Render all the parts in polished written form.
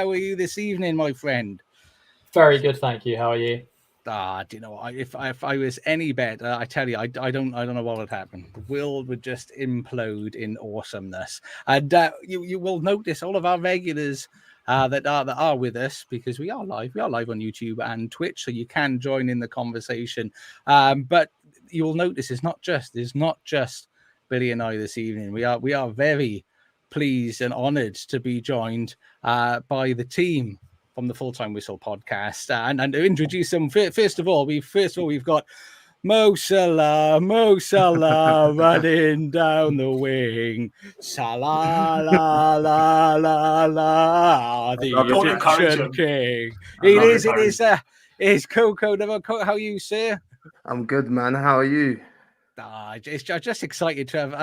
How are you this evening, my friend? Very good, thank you. How are you? Do you know what? If I was any better, I tell you, I don't know what would happen. The world would just implode in awesomeness, and you will notice all of our regulars that are with us, because we are live. We are live on YouTube and Twitch, so you can join in the conversation. But you will notice it's not just Billy and I this evening. We are very pleased and honoured to be joined by the team from the Full Time Whistle podcast, and to introduce them, first of all, we've got Mo Salah running down the wing. Salah, la, la, la, la, the Egyptian king. It is Coco. How are you, sir? I'm good, man. How are you? I'm just excited to have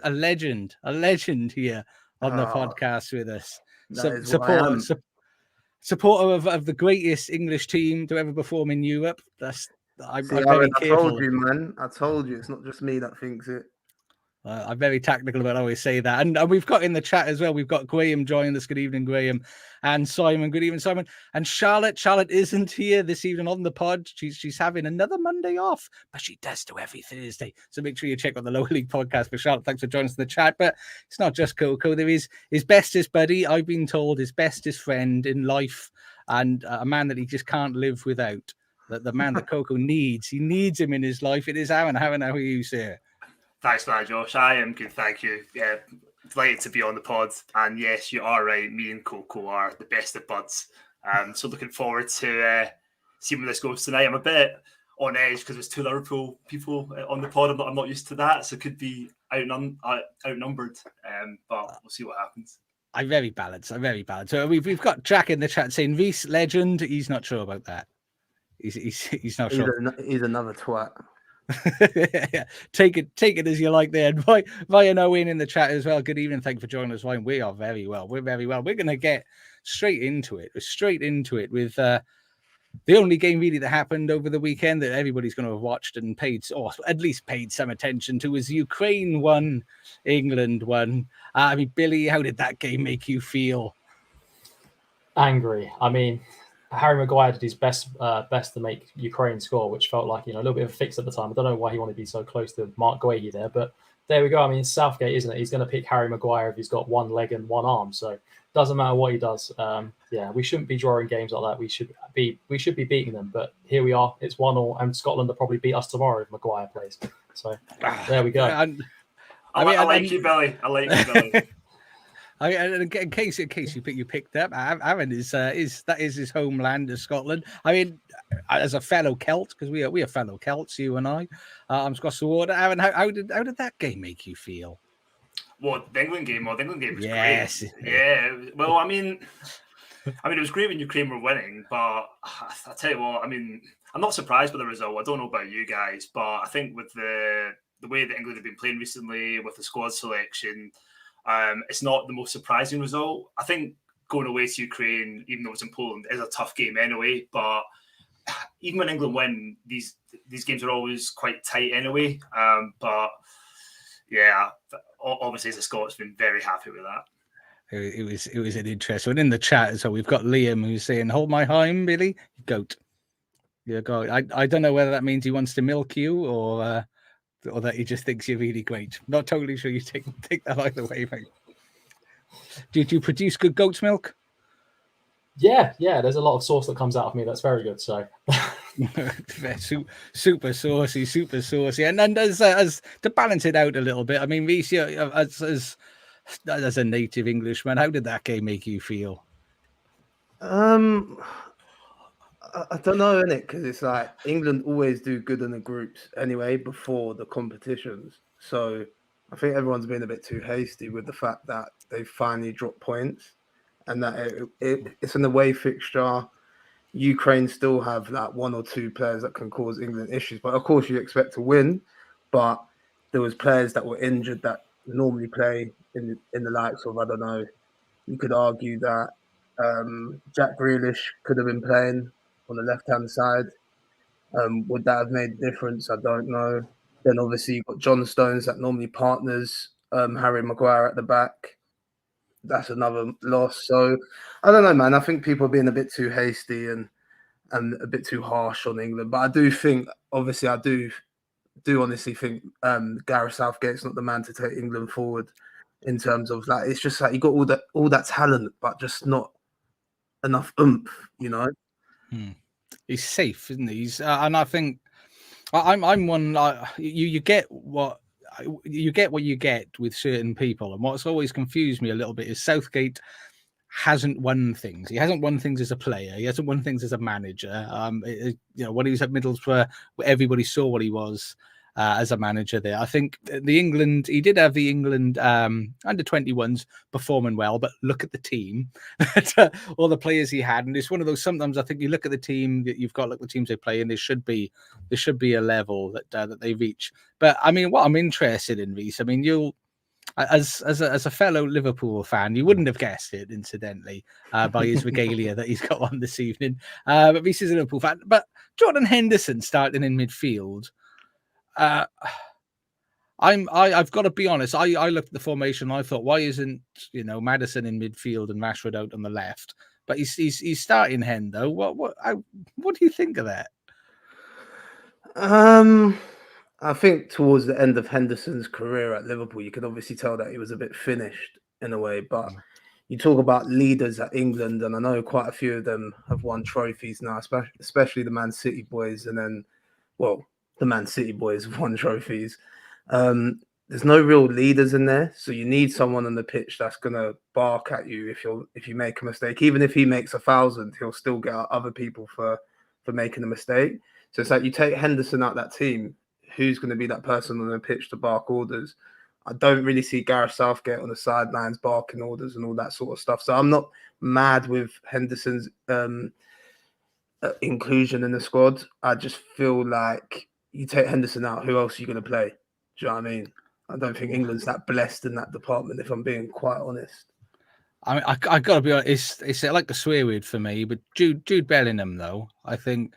a legend here on the podcast with us. Supporter of the greatest English team to ever perform in Europe. I'm very careful. I told you, man. I told you. It's not just me that thinks it. I'm very tactical about how we say that. And we've got in the chat as well, we've got Graham joining us. Good evening, Graham. And Simon. Good evening, Simon. And Charlotte isn't here this evening on the pod. She's having another Monday off, but she does do every Thursday. So make sure you check out the Lower League podcast for Charlotte. Thanks for joining us in the chat. But it's not just Coco. There is his bestest buddy, I've been told, his bestest friend in life, and a man that he just can't live without. The man that Coco needs. He needs him in his life. It is Aron. How are you, sir? Thanks, man, Josh. I am good, thank you. Yeah, delighted to be on the pod. And yes, you are right. Me and Coco are the best of buds. So looking forward to seeing where this goes tonight. I'm a bit on edge because there's two Liverpool people on the pod. I'm not used to that, so it could be outnumbered. But we'll see what happens. I'm very balanced. So we've got Jack in the chat saying Reece legend. He's not sure about that. He's not sure. He's another twat. Yeah, take it as you like there. And Ryan Owen in the chat as well. Good evening. Thank you for joining us, Ryan. We are very well. We're very well. We're going to get straight into it with the only game really that happened over the weekend that everybody's going to have watched and paid, or at least paid some attention to, was Ukraine won, England won. I mean, Billy, how did that game make you feel? Angry. I mean, Harry Maguire did his best to make Ukraine score, which felt like, a little bit of a fix at the time. I don't know why he wanted to be so close to Mark Guehi there, but there we go. I mean, it's Southgate, isn't it? He's going to pick Harry Maguire if he's got one leg and one arm. So it doesn't matter what he does. We shouldn't be drawing games like that. We should be beating them. But here we are. It's 1-1, and Scotland will probably beat us tomorrow if Maguire plays. So there we go. I like you, Billy. I mean, in case you picked up, Aron is his homeland of Scotland. I mean, as a fellow Celt, because we are fellow Celts, you and I. I'm Scott Saward. Aron, how did that game make you feel? Well, the England game was great. Yeah. Well, I mean, it was great when Ukraine were winning, but I tell you what, I mean, I'm not surprised by the result. I don't know about you guys, but I think with the way that England have been playing recently, with the squad selection, it's not the most surprising result. I think going away to Ukraine, even though it's in Poland, is a tough game anyway. But even when England win, these games are always quite tight anyway. But yeah, obviously as a Scots, been very happy with that. It was an interesting one in the chat. So we've got Liam who's saying, "Hold my hyme, Billy, goat." Yeah, goat. I don't know whether that means he wants to milk you or that he just thinks you're really great. Not totally sure you take that either way, mate. Did you produce good goat's milk? Yeah. There's a lot of sauce that comes out of me. That's very good. So super saucy. And then as to balance it out a little bit, I mean, Reece, as a native Englishman, how did that game make you feel? I don't know, innit? Because it's like England always do good in the groups anyway before the competitions. So I think everyone's been a bit too hasty with the fact that they finally dropped points and that it's an away fixture. Ukraine still have like one or two players that can cause England issues. But of course you expect to win. But there was players that were injured that normally play in the likes of, I don't know, you could argue that Jack Grealish could have been playing on the left-hand side. Would that have made a difference? I don't know. Then obviously you've got John Stones that normally partners Harry Maguire at the back. that's another loss. So I don't know, man. I think people are being a bit too hasty and a bit too harsh on England. But I do think, obviously, I do honestly think Gareth Southgate's not the man to take England forward in terms of like, it's just like you got all that talent, but just not enough oomph, you know. He's safe, isn't he? And I think I'm one. You get what you get with certain people, and what's always confused me a little bit is Southgate hasn't won things. He hasn't won things as a player. He hasn't won things as a manager. When he was at Middlesbrough, everybody saw what he was as a manager there. I think he did have the England under 21s performing well, but look at the team, all the players he had, and it's one of those. Sometimes I think you look at the team that you've got, look the teams they play, and there should be a level that they reach. But I mean, what I'm interested in, Reece, I mean, as a fellow Liverpool fan, you wouldn't have guessed it, incidentally, by his regalia that he's got on this evening. But Reece is a Liverpool fan. But Jordan Henderson starting in midfield. I've got to be honest. I looked at the formation. I thought, why isn't Maddison in midfield and Rashford out on the left? But he's starting Hendo. What do you think of that? I think towards the end of Henderson's career at Liverpool, you could obviously tell that he was a bit finished in a way. But you talk about leaders at England, and I know quite a few of them have won trophies now, especially the Man City boys. And then, the Man City boys have won trophies. There's no real leaders in there, so you need someone on the pitch that's gonna bark at you if you make a mistake. Even if he makes 1,000, he'll still get out other people for making a mistake. So it's like you take Henderson out that team. Who's going to be that person on the pitch to bark orders? I don't really see Gareth Southgate on the sidelines barking orders and all that sort of stuff. So I'm not mad with Henderson's inclusion in the squad. I just feel like you take Henderson out, who else are you going to play? Do you know what I mean? I don't think England's that blessed in that department, if I'm being quite honest. I mean, I got to be honest. It's like a swear word for me, but Jude Bellingham, though, I think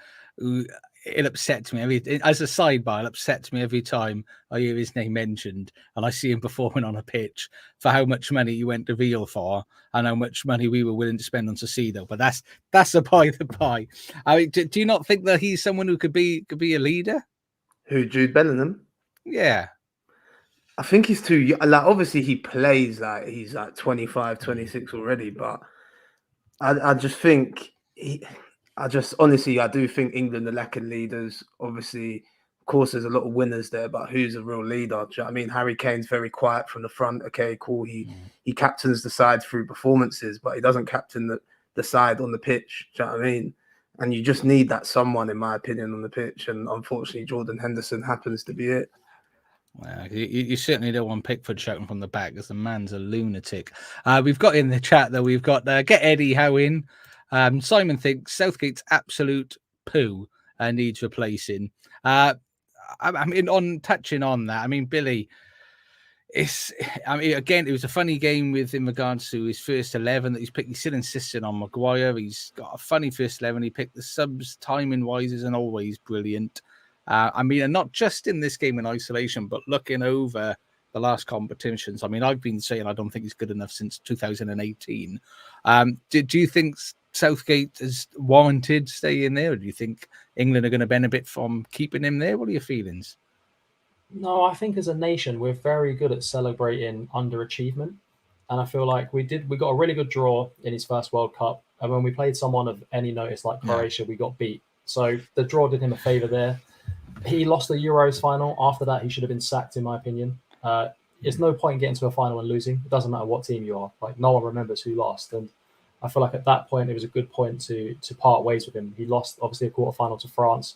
it upsets me as a sidebar. It upsets me every time I hear his name mentioned and I see him performing on a pitch for how much money he went to Real for and how much money we were willing to spend on Caicedo. But that's a by the by. I mean, do you not think that he's someone who could be a leader? Who, Jude Bellingham? Yeah. I think he's too young. Like, obviously he plays like he's like 25, 26 already, but I just think honestly, I do think England are lacking leaders. Obviously, of course, there's a lot of winners there, but who's a real leader? Do you know what I mean? Harry Kane's very quiet from the front. Okay, cool. He captains the side through performances, but he doesn't captain the side on the pitch. Do you know what I mean? And you just need that someone, in my opinion, on the pitch. And unfortunately, Jordan Henderson happens to be it. Well, you certainly don't want Pickford shouting from the back because the man's a lunatic. We've got in the chat, though, we've got Get Eddie Howe in. Simon thinks Southgate's absolute poo needs replacing. I mean, on touching on that, I mean, Billy, again, it was a funny game in regards to his first 11 that he's picked. He's still insisting on Maguire. He's got a funny first 11. He picked the subs timing wise isn't always brilliant. I mean, and not just in this game in isolation, but looking over the last competitions. I mean, I've been saying I don't think he's good enough since 2018. Do you think Southgate is warranted staying there, or do you think England are going to benefit from keeping him there? What are your feelings? No, I think as a nation, we're very good at celebrating underachievement. And I feel like we got a really good draw in his first World Cup. And when we played someone of any notice like Croatia, we got beat. So the draw did him a favour there. He lost the Euros final. After that, he should have been sacked, in my opinion. There's no point in getting to a final and losing. It doesn't matter what team you are. Like, no one remembers who lost. And I feel like at that point, it was a good point to part ways with him. He lost, obviously, a quarterfinal to France,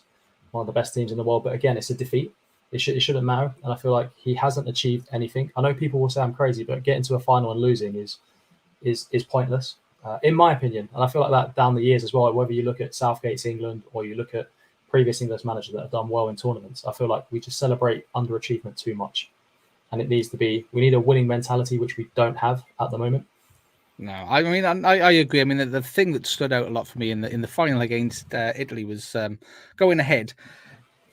one of the best teams in the world. But again, it's a defeat. It shouldn't matter. And I feel like he hasn't achieved anything. I know people will say I'm crazy, but getting to a final and losing is pointless, in my opinion. And I feel like that down the years as well, whether you look at Southgate's England or you look at previous English managers that have done well in tournaments, I feel like we just celebrate underachievement too much. And it needs to be, we need a winning mentality, which we don't have at the moment. No, I mean, I agree. I mean, the thing that stood out a lot for me in the final against Italy was going ahead.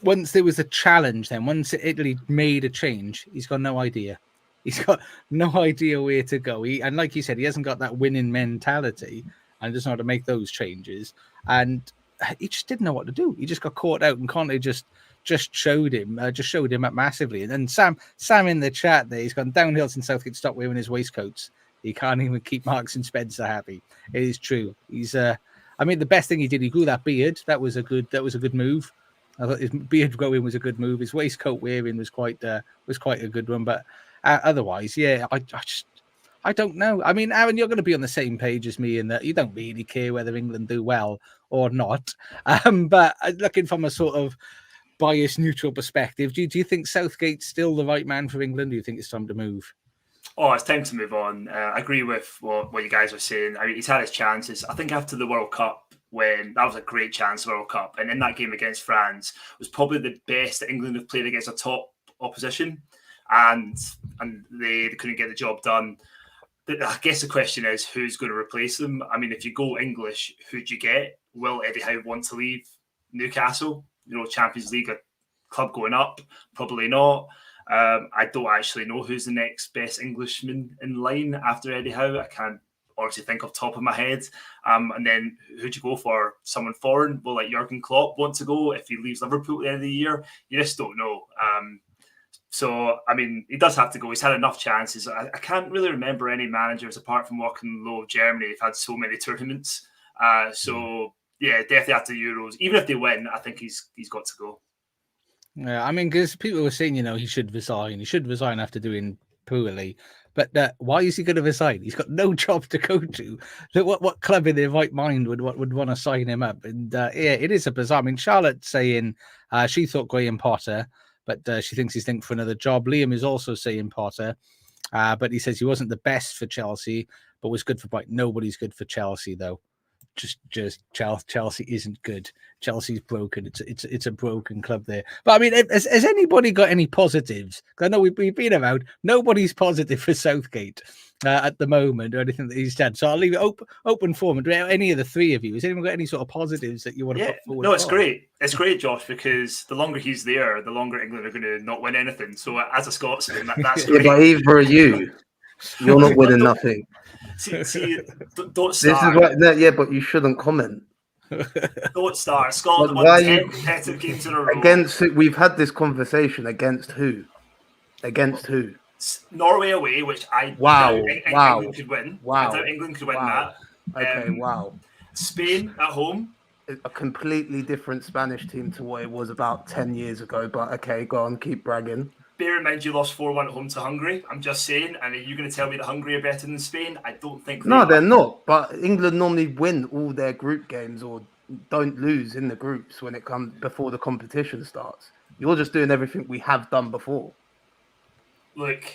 Once there was a challenge, then once Italy made a change, he's got no idea. He's got no idea where to go. And like you said, he hasn't got that winning mentality and doesn't know how to make those changes. And he just didn't know what to do. He just got caught out, and Conte just showed him up massively. And then Sam in the chat there, he's gone downhill since Southgate stopped wearing his waistcoats. He can't even keep Marks and Spencer happy. It is true. He's I mean, the best thing he did, he grew that beard. That was a good move. I thought his beard growing was a good move. His waistcoat wearing was quite a good one. But otherwise, yeah, I don't know. I mean, Aaron, you're going to be on the same page as me in that you don't really care whether England do well or not. But looking from a sort of biased, neutral perspective, do you think Southgate's still the right man for England? Do you think it's time to move? Oh, it's time to move on. I agree with what you guys were saying. I mean, he's had his chances. I think after the World Cup, when that was a great chance, World Cup, and in that game against France was probably the best that England have played against a top opposition, and they couldn't get the job done. I guess the question is, who's going to replace them? I mean, if you go English, who do you get? Will Eddie Howe want to leave Newcastle? Champions League, a club going up? Probably not. I don't actually know who's the next best Englishman in line after Eddie Howe. I can't honestly think off the top of my head. And then who'd you go for? Someone foreign? Will like Jurgen Klopp want to go if he leaves Liverpool at the end of the year? You just don't know. So, I mean, he does have to go. He's had enough chances. I can't really remember any managers, apart from walking low of Germany, who've had so many tournaments. So, yeah, definitely after the Euros. Even if they win, I think he's got to go. Yeah, I mean, because people were saying, he should resign. He should resign after doing poorly. But why is he going to resign? He's got no job to go to. What club in their right mind would want to sign him up? And yeah, it is a bizarre. I mean, Charlotte's saying she thought Graham Potter, but she thinks he's linked for another job. Liam is also saying Potter, but he says he wasn't the best for Chelsea, but was good for Brighton. Nobody's good for Chelsea, though. Just Chelsea isn't good. Chelsea's broken. It's a broken club there. But I mean, has anybody got any positives? I know we've been around. Nobody's positive for Southgate at the moment or anything that he's done. So I'll leave it open forum. Do any of the three of you? Has anyone got any sort of positives that you want to put forward? No, it's great. It's great, Josh, because the longer he's there, the longer England are going to not win anything. So as a Scotsman, that's great. Yeah, but either are you. You're not winning nothing. See, don't start. This is what, yeah, but you shouldn't comment. Don't start. Scotland won 10 competitive games in a row. Against we've had this conversation. Against who? Against who? Norway away, which England could win. I doubt England could win that. Okay, Spain at home. A completely different Spanish team to what it was about 10 years ago. But okay, go on, keep bragging. Bear in mind, you lost 4-1 at home to Hungary. I'm just saying. And are you going to tell me that Hungary are better than Spain? I don't think they're not. But England normally win all their group games or don't lose in the groups when it comes before the competition starts. You're just doing everything we have done before. Look,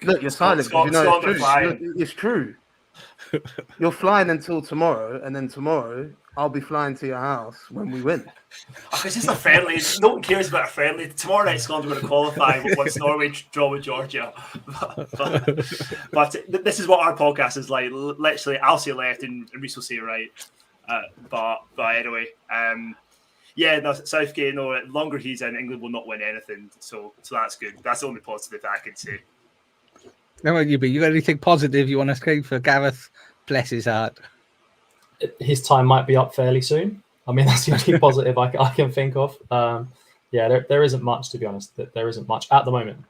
you're silent because you know it's true. Look, it's true. You're flying until tomorrow, and then tomorrow I'll be flying to your house when we win. It's just a friendly. No one cares about a friendly. Tomorrow night, Scotland are going to qualify once Norway draw with Georgia. But this is what our podcast is like. Literally, I'll say left and Reece will say right. But anyway, Southgate. No, the longer he's in, England will not win anything. So that's good. That's the only positive I can say. How about you, B? You got anything positive you want to say for Gareth? Bless his heart. His time might be up fairly soon. I mean, that's the only positive I can think of. There isn't much, to be honest. There isn't much at the moment.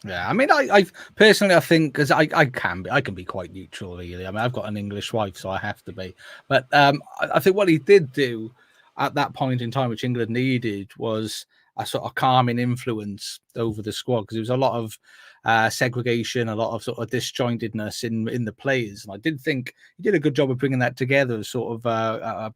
Yeah, I mean, I personally, I think, because I can be quite neutral, really. I mean, I've got an English wife, so I have to be. But I think what he did do at that point in time, which England needed, was a sort of calming influence over the squad, because there was a lot of segregation, a lot of sort of disjointedness in the players. And I did think he did a good job of bringing that together, sort of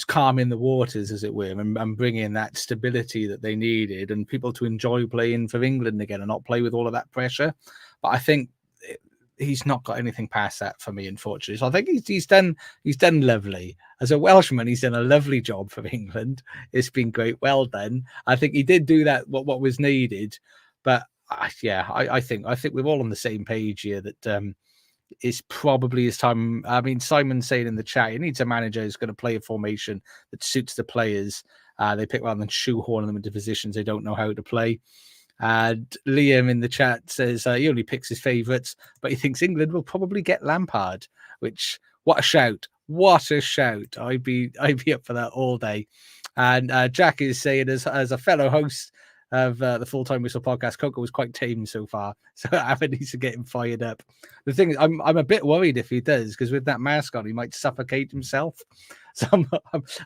calming the waters, as it were, and bringing that stability that they needed and people to enjoy playing for England again and not play with all of that pressure. But I think he's not got anything past that for me, unfortunately. So I think he's done lovely. As a Welshman, he's done a lovely job for England. It's been great. Well done. I think he did do that, what was needed. But I think we're all on the same page here that it's probably his time. I mean, Simon's saying in the chat, he needs a manager who's going to play a formation that suits the players they pick rather than shoehorning them into positions they don't know how to play. And Liam in the chat says he only picks his favourites, but he thinks England will probably get Lampard. Which, what a shout! What a shout! I'd be up for that all day. And Jack is saying, as a fellow host of the Full Time Whistle podcast, Coco was quite tame so far, so Alan needs to get him fired up. The thing is, I'm a bit worried if he does, because with that mask on, he might suffocate himself. So I'm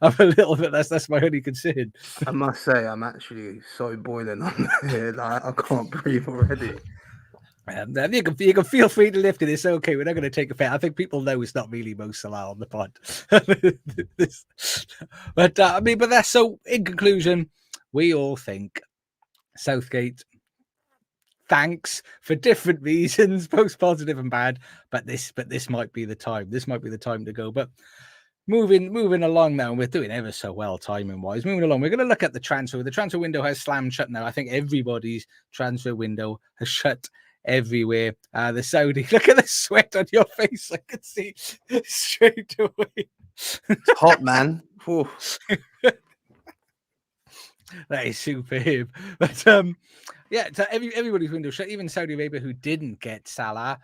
a little bit. That's my only concern. I must say, I'm actually so boiling on here. Like, I can't breathe already. You can feel free to lift it. It's okay. We're not going to take offense. I think people know it's not really Mo Salah on the pod. But I mean, but that's so. In conclusion, we all think Southgate. Thanks for different reasons, both positive and bad. But this might be the time. This might be the time to go. But moving along now, and we're doing ever so well timing wise. Moving along, we're going to look at the transfer. The transfer window has slammed shut now. I think everybody's transfer window has shut everywhere. The Saudi, look at the sweat on your face. I can see straight away. It's hot, man. That is superb. But yeah, so everybody's window shut. Even Saudi Arabia, who didn't get Salah,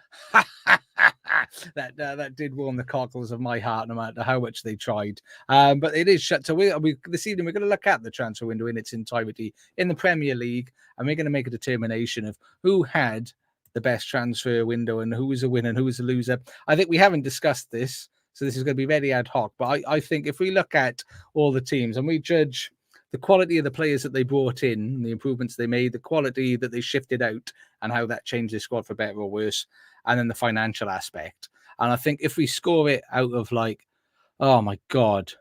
that did warm the cockles of my heart, no matter how much they tried. But it is shut. So we this evening we're going to look at the transfer window in its entirety in the Premier League, and we're going to make a determination of who had the best transfer window and who was a winner and who was a loser. I think we haven't discussed this, so this is going to be very ad hoc. But I think if we look at all the teams and we judge the quality of the players that they brought in, the improvements they made, the quality that they shifted out, and how that changed their squad for better or worse, and then the financial aspect. And I think if we score it out of like, oh my God,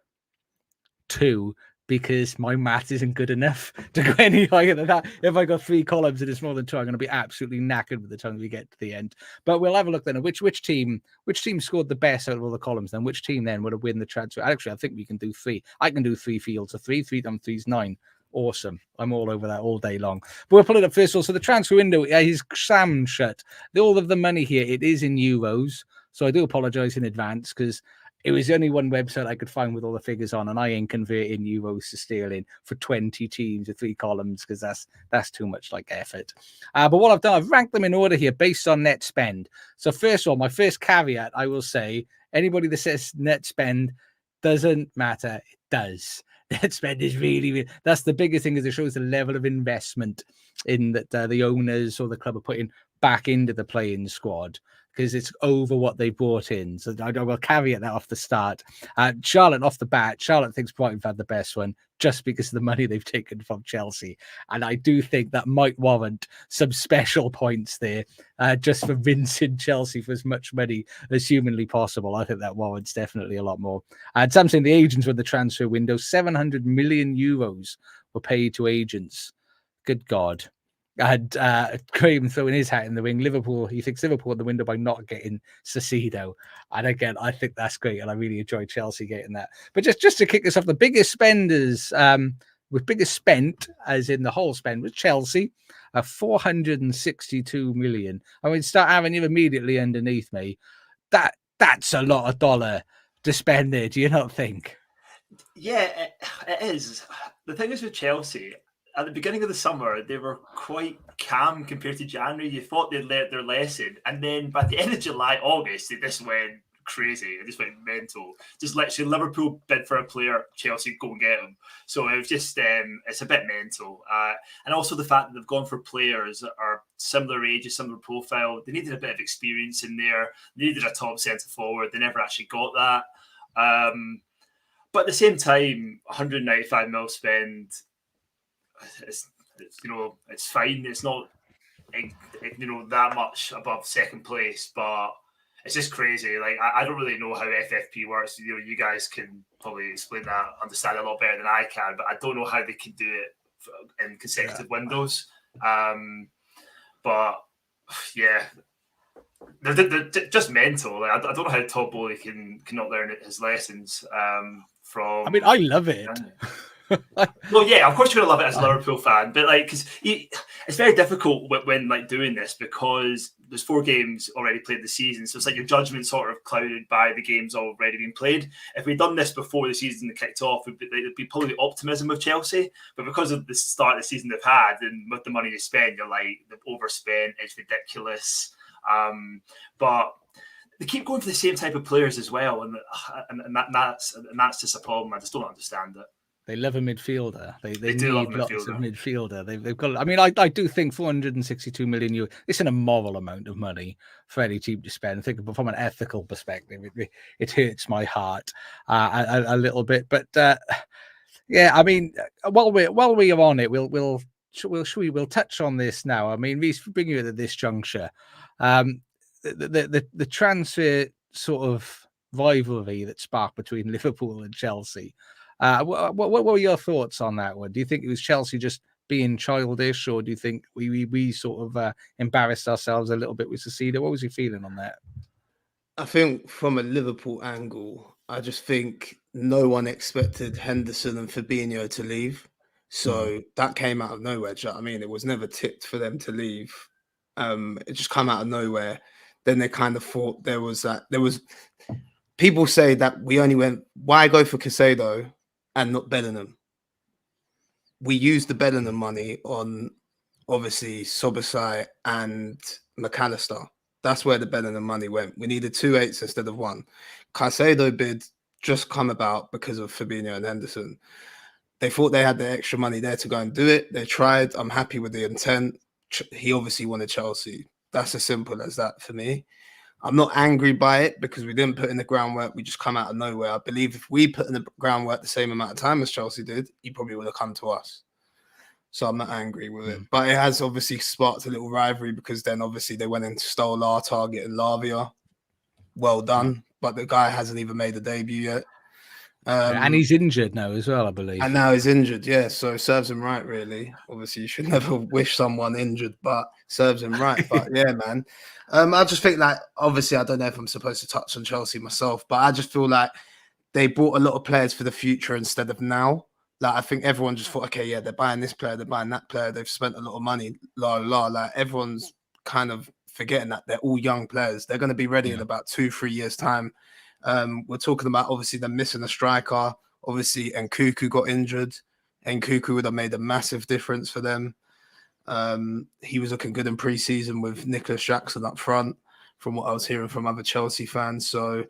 2, because my math isn't good enough to go any higher than that. If I got 3 columns and it's more than 2, I'm going to be absolutely knackered by the time we get to the end. But we'll have a look then at which team scored the best out of all the columns. Then which team then would have win the transfer? Actually, I think we can do 3. I can do 3 fields of 3. 3 times 3 is 9. Awesome. I'm all over that all day long. But we'll pull it up first of all. So the transfer window is slammed shut. All of the money here, it is in euros. So I do apologize in advance because it was the only one website I could find with all the figures on, and I ain't converting euros to sterling for 20 teams with 3 columns because that's too much like effort. But what I've done, I've ranked them in order here based on net spend. So first of all, my first caveat, I will say, anybody that says net spend doesn't matter. It does. Net spend is really, that's the biggest thing, is it shows the level of investment in that the owners or the club are putting back into the playing squad, because it's over what they brought in. So I will caveat that off the start. Charlotte off the bat, Charlotte thinks Brighton have had the best one just because of the money they've taken from Chelsea. And I do think that might warrant some special points there, just for rinsing Chelsea for as much money as humanly possible. I think that warrants definitely a lot more. And something the agents with the transfer window, 700 million euros were paid to agents. Good God. And Craven throwing his hat in the ring. Liverpool, he thinks Liverpool at the window by not getting Caicedo. And again, I think that's great, and I really enjoyed Chelsea getting that. But just to kick this off, the biggest spenders, with biggest spent, as in the whole spend, was Chelsea, 462 million. I mean, start having you immediately underneath me. That's a lot of dollar to spend there. Do you not think? Yeah, it is. The thing is with Chelsea, at the beginning of the summer, they were quite calm compared to January. You thought they'd learnt their lesson. And then by the end of July, August, they just went crazy. It just went mental. Just literally, Liverpool bid for a player, Chelsea go and get him. So it was just, it's a bit mental. And also the fact that they've gone for players that are similar ages, similar profile. They needed a bit of experience in there. They needed a top centre forward. They never actually got that. But at the same time, 195 mil spend, it's fine. It's not that much above second place, but it's just crazy. Like I don't really know how FFP works. You guys can probably explain that, understand it a lot better than I can, but I don't know how they can do it in consecutive windows. But yeah, they're just mental. Like, I don't know how Todd Bowley cannot learn his lessons from. I mean, I love it. Well, yeah, of course you're gonna love it as a Liverpool fan, but like, because it's very difficult when like doing this because there's 4 games already played this season, so it's like your judgment sort of clouded by the games already being played. If we'd done this before the season kicked off, it'd be probably the optimism of Chelsea, but because of the start of the season they've had and with the money they spend, you're like they've overspent, it's ridiculous. But they keep going for the same type of players as well, and that's just a problem. I just don't understand it. They love a midfielder. They do love need a lots midfielder. of midfielder. They've got. I mean, I do think 462 million euros. It's an immoral amount of money for any team to spend. I think from an ethical perspective, it hurts my heart a little bit. But yeah, I mean, while we're on it, we'll touch on this now. I mean, Reece, bring you at this juncture. The transfer sort of rivalry that sparked between Liverpool and Chelsea. What were your thoughts on that one? Do you think it was Chelsea just being childish, or do you think we sort of embarrassed ourselves a little bit with Caicedo? What was your feeling on that? I think from a Liverpool angle, I just think no one expected Henderson and Fabinho to leave. So that came out of nowhere. Do you know what I mean? It was never tipped for them to leave. It just came out of nowhere. Then they kind of thought there was people say that we only went, why go for Caicedo and not Bellingham? We used the Bellingham money on obviously Szoboszlai and McAllister. That's where the Bellingham money went. We needed 2 8s instead of 1. Caicedo bid just come about because of Fabinho and Henderson. They thought they had the extra money there to go and do it. They tried. I'm happy with the intent. He obviously wanted Chelsea. That's as simple as that for me. I'm not angry by it because we didn't put in the groundwork. We just come out of nowhere. I believe if we put in the groundwork the same amount of time as Chelsea did, he probably would have come to us. So I'm not angry with it. But it has obviously sparked a little rivalry because then obviously they went and stole our target in Lavia. Well done. But the guy hasn't even made a debut yet. And he's injured now as well, I believe. And now he's injured, yeah. So serves him right, really. Obviously, you should never wish someone injured, but serves him right. But yeah, man. I just think like, obviously, I don't know if I'm supposed to touch on Chelsea myself, but I just feel like they bought a lot of players for the future instead of now. Like, I think everyone just thought, okay, yeah, they're buying this player, they're buying that player, they've spent a lot of money, Like, everyone's kind of forgetting that they're all young players. They're going to be ready in about 2-3 years' time. We're talking about obviously them missing a striker. Obviously, Nkunku got injured. Nkunku would have made a massive difference for them. He was looking good in pre-season with Nicholas Jackson up front, from what I was hearing from other Chelsea fans. So,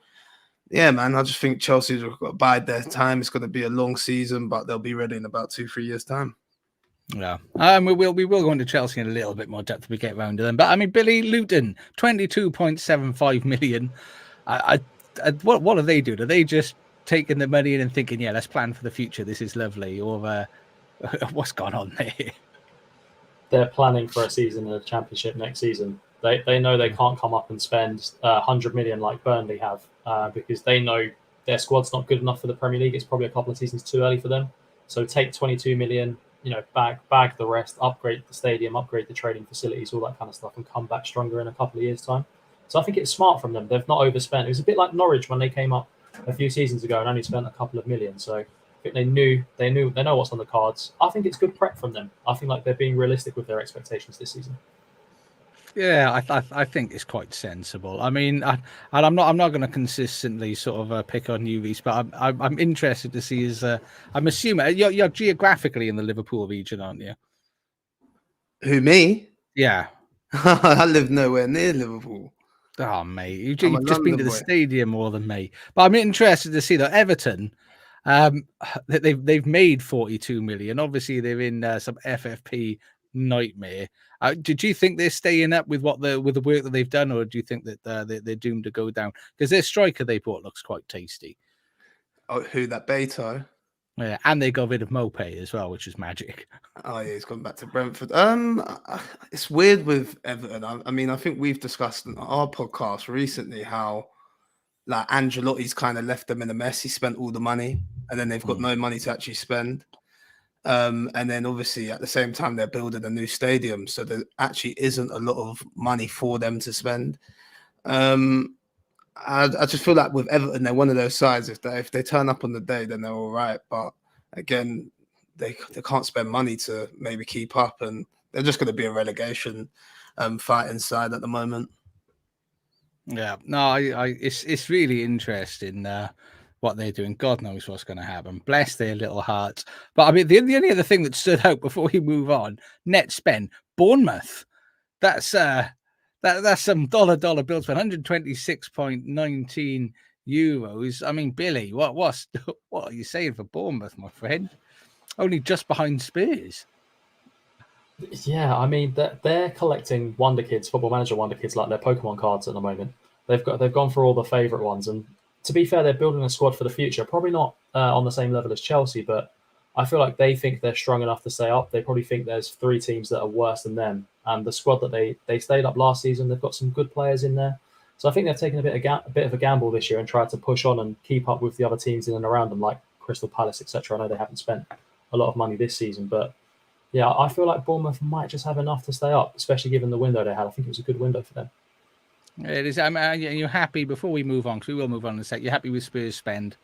yeah, man, I just think Chelsea's got to bide their time. It's going to be a long season, but they'll be ready in about 2-3 years' time. Yeah, we will go into Chelsea in a little bit more depth if we get round to them. But I mean, Billy, Luton, 22.75 million. What do they do? Do they just taking the money in and thinking, yeah, let's plan for the future, this is lovely, or what's gone on there? They're planning for a season in the Championship next season. They know they can't come up and spend 100 million like Burnley have because they know their squad's not good enough for the Premier League. It's probably a couple of seasons too early for them. So take 22 million, bag the rest, upgrade the stadium, upgrade the training facilities, all that kind of stuff, and come back stronger in a couple of years' time. So I think it's smart from them. They've not overspent. It was a bit like Norwich when they came up a few seasons ago and only spent a couple of million. So I think they know what's on the cards. I think it's good prep from them. I think like they're being realistic with their expectations this season. Yeah, I think it's quite sensible. I mean, I'm not going to consistently sort of pick on you, Reece, but I'm interested to see I'm assuming you're geographically in the Liverpool region, aren't you? Who, me? Yeah. I live nowhere near Liverpool. Oh, mate, you've just been to the stadium more than me. But I'm interested to see that Everton, they've made 42 million. Obviously, they're in some FFP nightmare. Did you think they're staying up with the work that they've done, or do you think that they're doomed to go down? Because their striker they bought looks quite tasty. Oh, who, that Beto? Yeah, and they got rid of Mope as well, which is magic. Oh yeah, he's gone back to Brentford. It's weird with Everton. I mean, I think we've discussed in our podcast recently how like Ancelotti's kind of left them in a mess. He spent all the money, and then they've got no money to actually spend. And then obviously at the same time they're building a new stadium, so there actually isn't a lot of money for them to spend. I just feel like with Everton, they're one of those sides. If they turn up on the day, then they're all right. But again, they can't spend money to maybe keep up, and they're just going to be a relegation fight inside at the moment. Yeah, no, it's really interesting what they're doing. God knows what's going to happen. Bless their little hearts. But I mean, the only other thing that stood out before we move on, net spend, Bournemouth. That's some dollar bills, 126.19 euros. I mean, Billy, what are you saying for Bournemouth, my friend? Only just behind Spurs. Yeah, I mean they're collecting Wonder Kids, Football Manager Wonder Kids, like their Pokemon cards at the moment. They've gone for all the favourite ones, and to be fair, they're building a squad for the future. Probably not on the same level as Chelsea, but I feel like they think they're strong enough to stay up. They probably think there's 3 teams that are worse than them, and the squad that they stayed up last season, they've got some good players in there. So I think they've taken a bit of a gamble this year and tried to push on and keep up with the other teams in and around them, like Crystal Palace, etc. I know they haven't spent a lot of money this season, but yeah, I feel like Bournemouth might just have enough to stay up, especially given the window they had. I think it was a good window for them. It is. You're happy, before we move on, because we will move on in a sec, you're happy with Spurs' spend?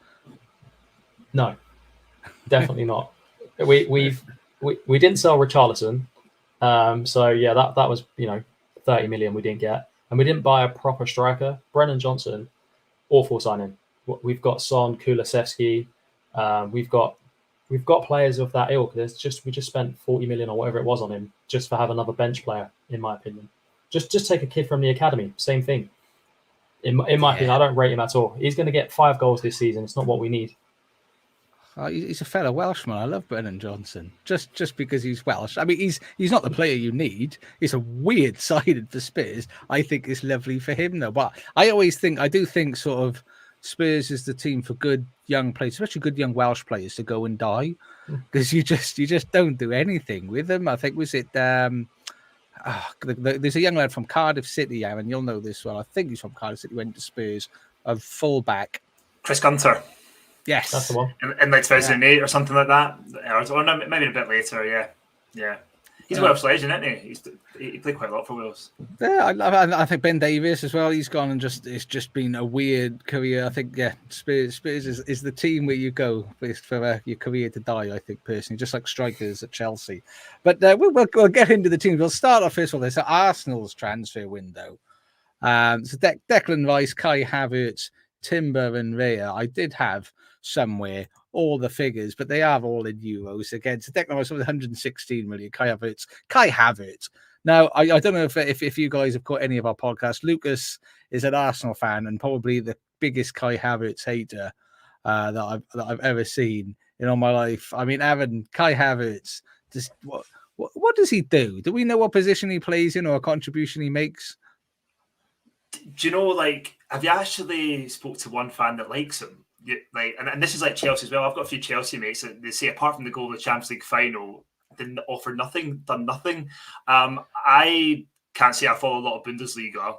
No, definitely not. We didn't sell Richarlison, so yeah, that was 30 million we didn't get, and we didn't buy a proper striker. Brennan Johnson, awful signing. We've got Son, Kulusevski, We've got players of that ilk. We just spent 40 million or whatever it was on him just for have another bench player, in my opinion. Just take a kid from the academy. Same thing. In my opinion, I don't rate him at all. He's going to get 5 goals this season. It's not what we need. He's a fellow Welshman. I love Brennan Johnson. Just because he's Welsh. I mean, he's not the player you need. He's a weird signing for Spurs. I think it's lovely for him though. But I do think sort of Spurs is the team for good young players, especially good young Welsh players, to go and die, because you just don't do anything with them. I think there's a young lad from Cardiff City, Aaron, you'll know this one. I think he's from Cardiff City, went to Spurs, a fullback. Chris Gunter. Yes, that's the one. In like 2008 or something like that, or no, maybe a bit later. Yeah. He's a Welsh legend, isn't he? He played quite a lot for Wales. Yeah, I think Ben Davies as well. He's gone and it's just been a weird career. I think Spurs is the team where you go for your career to die. I think personally, just like strikers at Chelsea. But we'll get into the teams. We'll start off first of all. There's Arsenal's transfer window. So Declan Rice, Kai Havertz, Timber, and Raya. I did have somewhere all the figures, but they are all in euros again. So Declan Rice with 116 million. Kai Havertz. Now, I don't know if you guys have caught any of our podcasts. Lucas is an Arsenal fan and probably the biggest Kai Havertz hater that I've ever seen in all my life. I mean, Aron, Kai Havertz, just what does he do? Do we know what position he plays in or a contribution he makes? Do you know, like, have you actually spoke to one fan that likes him? And this is like Chelsea as well. I've got a few Chelsea mates that they say apart from the goal of the Champions League final, didn't offer nothing, done nothing. I can't say I follow a lot of Bundesliga,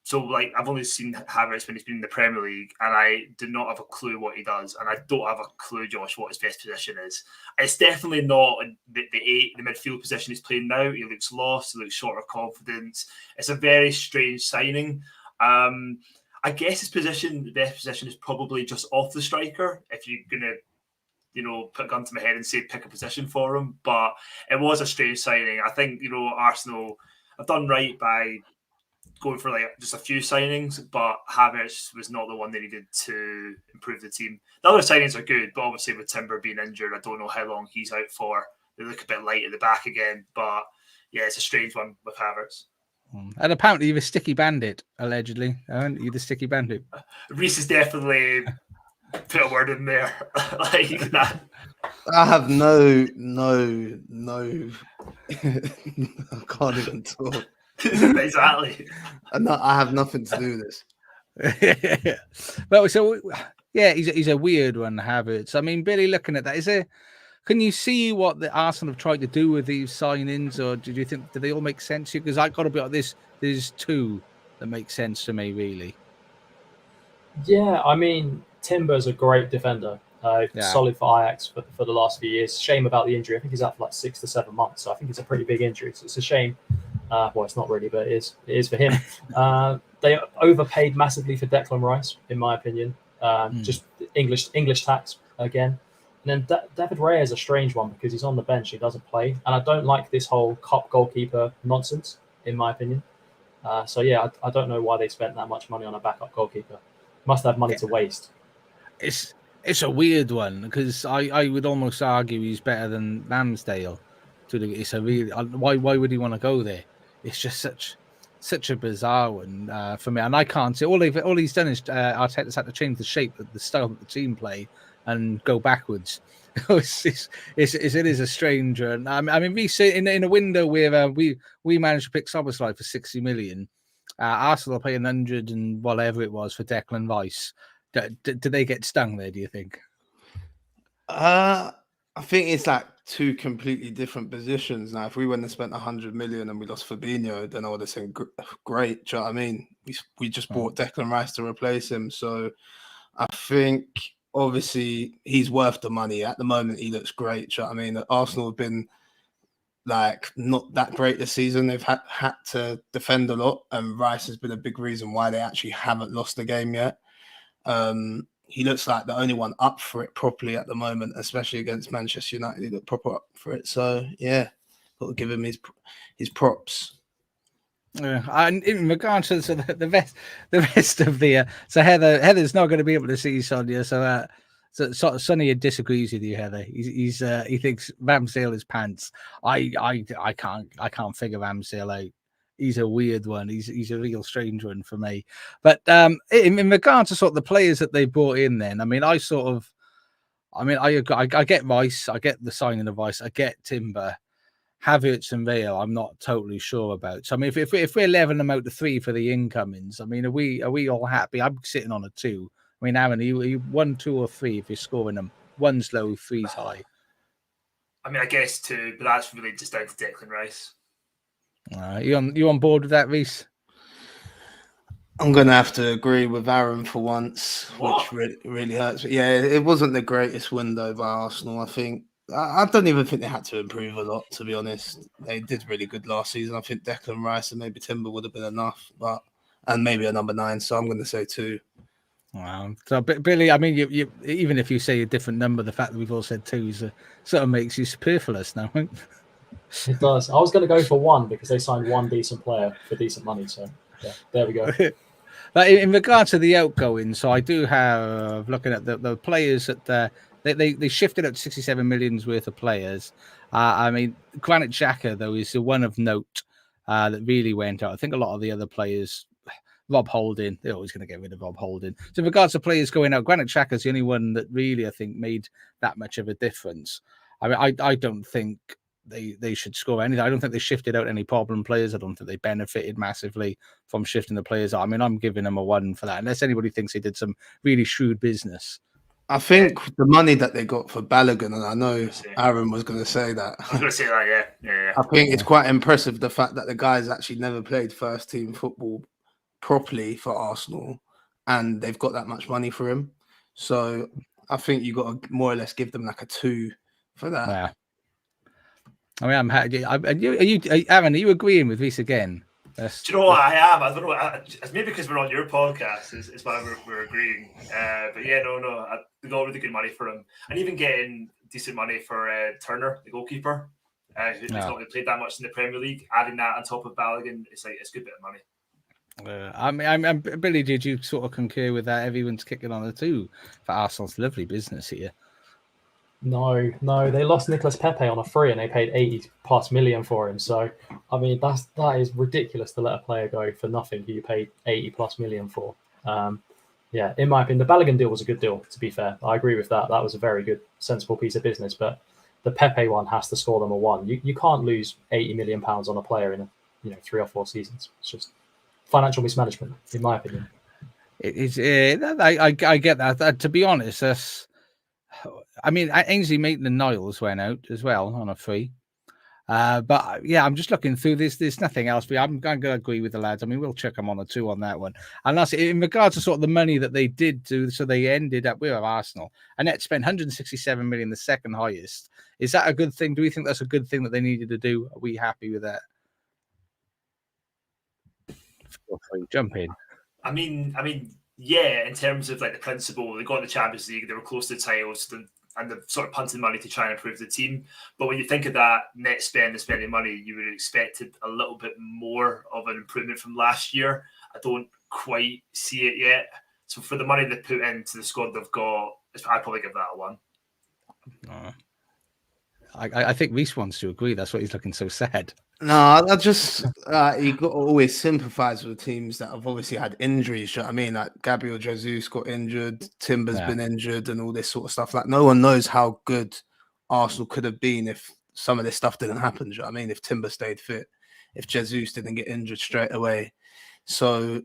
so like I've only seen Havertz when he's been in the Premier League, and I do not have a clue what he does, and I don't have a clue, Josh, what his best position is. It's definitely not the midfield position he's playing now. He looks lost. He looks short of confidence. It's a very strange signing. I guess the best position is probably just off the striker if you're going to, put a gun to my head and say pick a position for him. But it was a strange signing. I think, Arsenal have done right by going for like just a few signings, but Havertz was not the one they needed to improve the team. The other signings are good, but obviously with Timber being injured, I don't know how long he's out for. They look a bit light at the back again, but yeah, it's a strange one with Havertz. And apparently you're a sticky bandit, allegedly. Aren't you the sticky bandit? Reece is definitely put a word in there like that. I have no. I can't even talk. Exactly. I have nothing to do with this. Well, so yeah, he's a weird one, Havertz. I mean, Billy, looking at that, can you see what the Arsenal have tried to do with these signings, or do they all make sense to you? Because I got to be like this. There's 2 that make sense to me, really. Yeah, I mean, Timber's a great defender. Solid for Ajax for the last few years. Shame about the injury. I think he's out for like 6 to 7 months. So I think it's a pretty big injury. So it's a shame. Well, it's not really, but it is for him. They overpaid massively for Declan Rice, in my opinion. Just English tax again. And then David Raya is a strange one because he's on the bench, he doesn't play, and I don't like this whole cup goalkeeper nonsense, in my opinion. So yeah, I don't know why they spent that much money on a backup goalkeeper. Must have money to waste. It's a weird one because I would almost argue he's better than Ramsdale. It's a really why would he want to go there? It's just such a bizarre one for me, and I can't see all he's done is Arteta's had to change the shape of the style that the team play and go backwards. It is a strange one. I mean, we sit in a window where we managed to pick Szoboszlai for 60 million. Arsenal are paying 100 and whatever it was for Declan Rice. Do they get stung there, do you think? I think it's like two completely different positions. Now, if we went and spent 100 million and we lost Fabinho, then I would have said, great. Do you know what I mean? We just bought Declan Rice to replace him. So I think, obviously, he's worth the money. At the moment, he looks great. Do you know what I mean? Arsenal have been like not that great this season. They've had to defend a lot, and Rice has been a big reason why they actually haven't lost the game yet. He looks like the only one up for it properly at the moment, especially against Manchester United. He looked proper up for it. So yeah, got to give him his props. And in regards to the rest of the so Heather's not going to be able to see Sonia. So Sonny disagrees with you, Heather. He thinks Ramsdale is pants. I can't figure Ramsdale out. He's a weird one. He's a real strange one for me. But in regards to sort of the players that they brought in, then I get Rice, I get the signing of Rice, I get Timber, Havertz and Rio. I'm not totally sure about. So I mean, if we're leveling them out to 3 for the incomings, I mean, are we all happy? I'm sitting on a 2. I mean, Aron, are you 1, 2, or 3 if you're scoring them? 1's low, 3's high. I mean, I guess 2, but that's really just down to Declan Rice. You on board with that, Reece? I'm going to have to agree with Aron for once, which really hurts. But yeah, it wasn't the greatest window by Arsenal. I think I don't even think they had to improve a lot, to be honest. They did really good last season. I think Declan Rice and maybe Timber would have been enough, and maybe a number 9. So I'm going to say 2. Wow. So, Billy, I mean, you even if you say a different number, the fact that we've all said 2 sort of makes you superfluous now. It does. I was going to go for 1 because they signed one decent player for decent money. So yeah, there we go. But in regard to the outgoing, so I do have looking at the players that they shifted up 67 millions worth of players. I mean, Granit Xhaka though is the one of note that really went out. I think a lot of the other players. Rob Holding, they're always going to get rid of Rob Holding. So in regards to players going out, Granit Xhaka is the only one that really, I think, made that much of a difference. I mean, I don't think they should score anything. I don't think they shifted out any problem players. I don't think they benefited massively from shifting the players out. I mean, I'm giving them a 1 for that, unless anybody thinks they did some really shrewd business. I think the money that they got for Balogun, and I know Aron was going to say that. I was going to say that, yeah. I think it's quite impressive the fact that the guys actually never played first team football properly for Arsenal, and they've got that much money for him. So I think you got to more or less give them like a 2 for that. Yeah. I mean, I'm happy. Aron, are you agreeing with Reece again? Do you know what I am? I don't know. It's maybe because we're on your podcast is why we're agreeing. But yeah, no. They got really good money for him, and even getting decent money for Turner, the goalkeeper, who's not really played that much in the Premier League. Adding that on top of Balogun, it's a good bit of money. I mean, Billy, did you sort of concur with that? Everyone's kicking on the 2 for Arsenal's lovely business here. No, they lost Nicolas Pepe on a free and they paid 80+ million for him. So, I mean, that is ridiculous to let a player go for nothing who you paid 80+ million for. Yeah, in my opinion, the Balogun deal was a good deal, to be fair. I agree with that. That was a very good, sensible piece of business. But the Pepe one has to score them a 1. You can't lose £80 million on a player in 3 or 4 seasons. It's just financial mismanagement, in my opinion. It is. I get that. To be honest, I mean, Ainsley Maitland-Niles went out as well on a free. But yeah, I'm just looking through this. There's nothing else. But I'm going to agree with the lads. I mean, we'll check them on a 2 on that one. And that's in regards to sort of the money that they did do. So they ended up with Arsenal. Annette spent 167 million, the second highest. Is that a good thing? Do we think that's a good thing that they needed to do? Are we happy with that? Feel free, jump in. I mean, yeah. In terms of like the principle, they got in the Champions League. They were close to the titles. and they've sort of punted money to try and improve the team. But when you think of that net spend and spending money, you would have expected a little bit more of an improvement from last year. I don't quite see it yet. So for the money they put into the squad they've got, I'd probably give that a 1. I think Reece wants to agree. That's why he's looking so sad. No, I just you got to always sympathise with the teams that have obviously had injuries. You know what I mean, like Gabriel Jesus got injured, Timber's been injured, and all this sort of stuff. Like no one knows how good Arsenal could have been if some of this stuff didn't happen. You know what I mean, if Timber stayed fit, if Jesus didn't get injured straight away. So,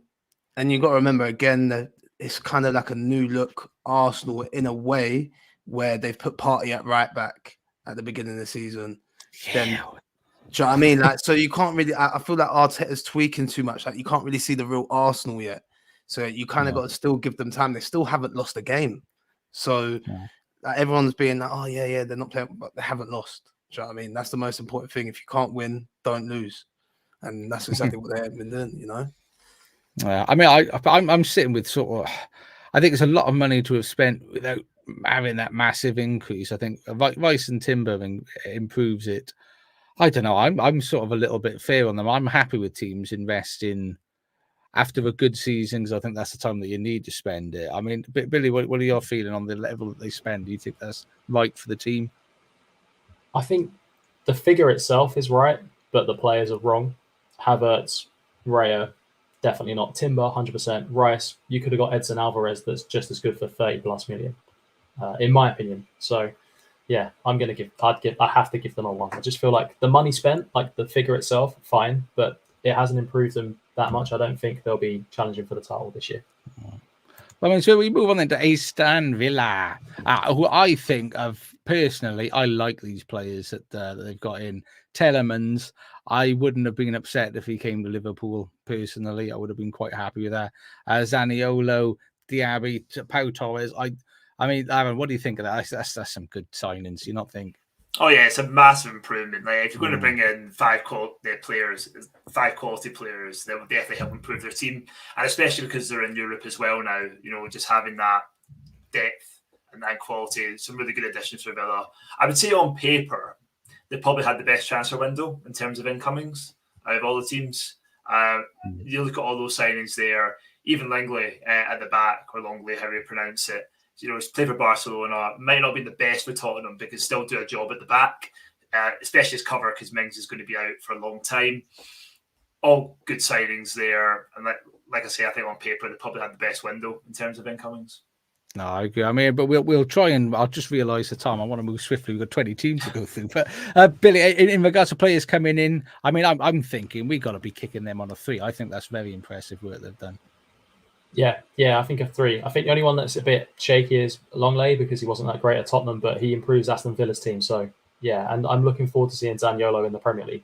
and you got to remember again that it's kind of like a new look Arsenal in a way where they've put Partey at right back at the beginning of the season. Then, do you know what I mean? Like, so you can't really. I feel like Arteta's tweaking too much. Like, you can't really see the real Arsenal yet. So you kind of got to still give them time. They still haven't lost a game. So like, everyone's being like, "Oh yeah, they're not playing, but they haven't lost." Do you know what I mean? That's the most important thing. If you can't win, don't lose, and that's exactly what they have been doing. You know. I mean, I'm sitting with sort of. I think it's a lot of money to have spent without having that massive increase. I think Rice and Timber improves it. I don't know. I'm sort of a little bit fair on them. I'm happy with teams investing after a good season because I think that's the time that you need to spend it. I mean, Billy, what are your feeling on the level that they spend? Do you think that's right for the team? I think the figure itself is right, but the players are wrong. Havertz, Raya, definitely not. Timber, 100%. Rice, you could have got Edson Alvarez that's just as good for 30+ million, in my opinion. So, yeah, I have to give them a 1. I just feel like the money spent, like the figure itself, fine, but it hasn't improved them that much. I don't think they'll be challenging for the title this year. I mean, so we move on into Aston Villa, who I think of personally. I like these players that they've got in. Telemans, I wouldn't have been upset if he came to Liverpool personally. I would have been quite happy with that. Zaniolo, Diaby, Pau Torres. I mean, Aron, what do you think of that? That's some good signings. Do you not think? Oh yeah, it's a massive improvement. Like if you're going to bring in 5 quality players, they will definitely help improve their team, and especially because they're in Europe as well now. You know, just having that depth and that quality, some really good additions for Villa. I would say on paper, they probably had the best transfer window in terms of incomings out of all the teams. You look at all those signings there, even Langley at the back, or Longley, however you pronounce it. You know, he's played for Barcelona, might not be the best for Tottenham, but can still do a job at the back, especially as cover because Mings is going to be out for a long time. All good signings there. And like I say, I think on paper, they probably had the best window in terms of incomings. No, I agree. I mean, but we'll try and I'll just realise the time. I want to move swiftly. We've got 20 teams to go through. But Billy, in regards to players coming in, I mean, I'm thinking we've got to be kicking them on a 3. I think that's very impressive work they've done. Yeah, I think a 3. I think the only one that's a bit shaky is Longley because he wasn't that great at Tottenham, but he improves Aston Villa's team. So, yeah, and I'm looking forward to seeing Zaniolo in the Premier League.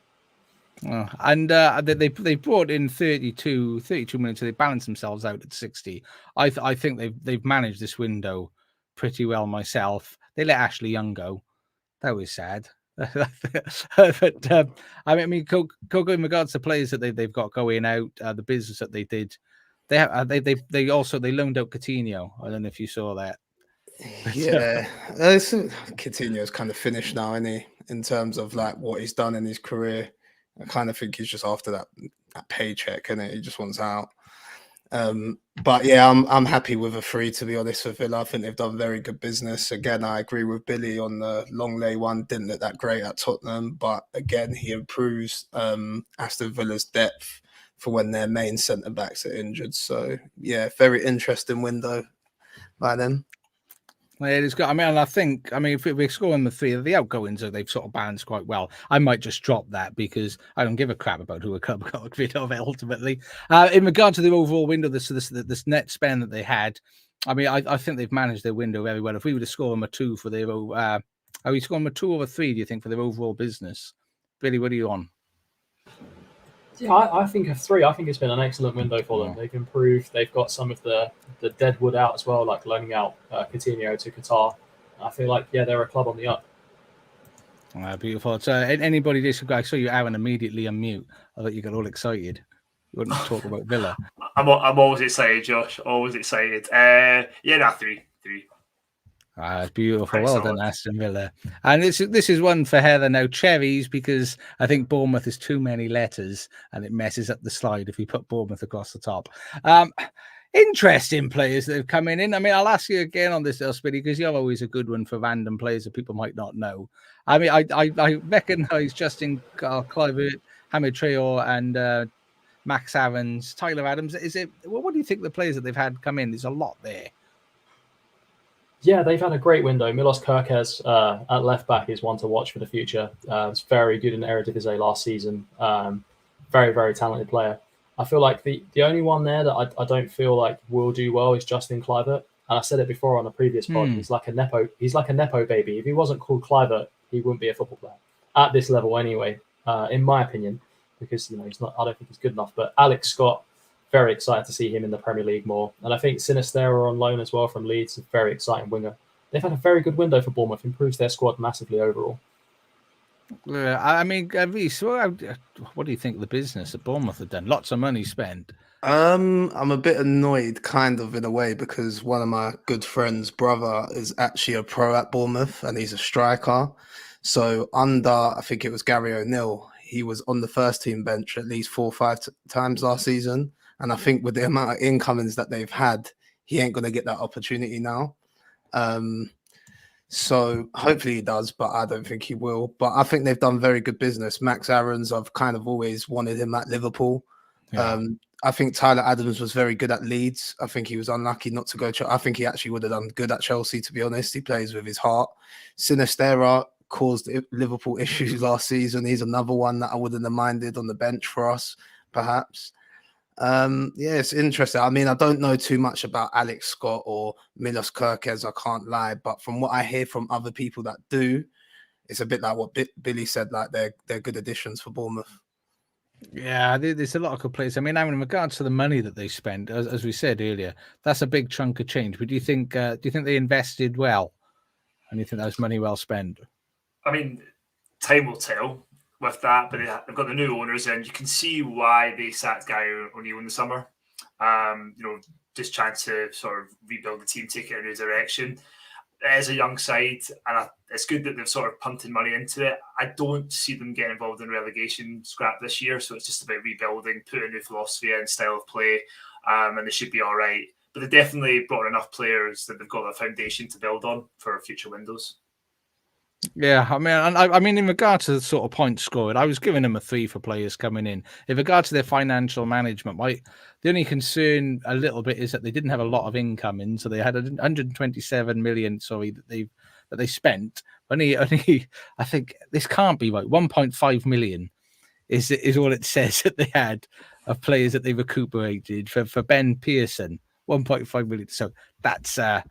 And they brought in 32 million, so they balanced themselves out at 60. I think they've managed this window pretty well myself. They let Ashley Young go. That was sad. But I mean, Coco, in regards to players that they've got going out, the business that they did. They loaned out Coutinho. I don't know if you saw that. Yeah, Coutinho's kind of finished now, isn't he? In terms of like what he's done in his career, I kind of think he's just after that paycheck, isn't it? He just wants out. But yeah, I'm happy with a 3, to be honest, with Villa. I think they've done very good business. Again, I agree with Billy on the Longley one. Didn't look that great at Tottenham, but again, he improves Aston Villa's depth for when their main centre backs are injured. So yeah, very interesting window by them. Yeah, it's good. I mean, if we're scoring the 3, the outgoings they've sort of balanced quite well. I might just drop that because I don't give a crap about who a club got rid of ultimately. In regard to the overall window, this net spend that they had, I mean, I think they've managed their window very well. If we were to score them a 2 for their, are we scoring them a 2 or a 3? Do you think for their overall business, Billy? What are you on? Yeah, I think a 3. I think it's been an excellent window for them. They've improved. They've got some of the dead wood out as well, like loaning out Coutinho to Qatar. I feel like, yeah, they're a club on the up. Beautiful. So anybody disagree? I saw you, Aron, immediately unmute. I thought you got all excited. You wouldn't talk about Villa. I'm always excited, Josh. Always excited. Yeah, 3. Beautiful. Quite Well solid. done, Aston Villa. And this is one for Heather now. Cherries, because I think Bournemouth is too many letters and it messes up the slide if we put Bournemouth across the top. Interesting players that have come in. I mean, I'll ask you again on this, Elspidi, because you're always a good one for random players that people might not know. I mean, I recognise Justin Kluivert, Hamid Traore, and Max Aarons, Tyler Adams. What do you think the players that they've had come in? There's a lot there. Yeah, they've had a great window. Milos Kerkez at left back is one to watch for the future. It's very good in Eredivisie last season. Very, very talented player. I feel like the only one there that I don't feel like will do well is Justin Kluivert. And I said it before on a previous pod. He's like a nepo baby. If he wasn't called Kluivert, he wouldn't be a football player at this level anyway, in my opinion, because he's not. I don't think he's good enough. But Alex Scott, very excited to see him in the Premier League more. And I think Sinisterra on loan as well from Leeds, a very exciting winger. They've had a very good window for Bournemouth, improves their squad massively overall. I mean, Reece, what do you think of the business that Bournemouth have done? Lots of money spent. I'm a bit annoyed, kind of, in a way, because one of my good friends' brother is actually a pro at Bournemouth and he's a striker. So under, I think it was Gary O'Neill, he was on the first team bench at least 4 or 5 times last season. And I think with the amount of incomings that they've had, he ain't going to get that opportunity now. So hopefully he does, but I don't think he will. But I think they've done very good business. Max Aarons, I've kind of always wanted him at Liverpool. Yeah. I think Tyler Adams was very good at Leeds. I think he was unlucky not to go. I think he actually would have done good at Chelsea, to be honest. He plays with his heart. Sinisterra caused Liverpool issues last season. He's another one that I wouldn't have minded on the bench for us, perhaps. Yeah, it's interesting. I mean, I don't know too much about Alex Scott or Milos Kerkez, I can't lie, but from what I hear from other people that do, it's a bit like what Billy said, like they're good additions for Bournemouth. Yeah, there's a lot of good players. I mean, in regards to the money that they spent, as we said earlier, that's a big chunk of change. But do you think they invested well? And you think that was money well spent? I mean, time will tell with that, but they've got the new owners, and you can see why they sacked Gary O'Neill in the summer. Just trying to sort of rebuild the team, take it in a new direction. It is a young side, and it's good that they've sort of punted money into it. I don't see them getting involved in relegation scrap this year, so it's just about rebuilding, putting a new philosophy in, style of play, and they should be all right. But they definitely brought enough players that they've got a foundation to build on for future windows. Yeah, I mean, in regard to the sort of points scored, I was giving them a 3 for players coming in. In regard to their financial management, the only concern a little bit is that they didn't have a lot of income in, so they had 127 million. That they spent. Only I think this can't be right. 1.5 million is all it says that they had of players that they recuperated for Ben Pearson. 1.5 million. So that's a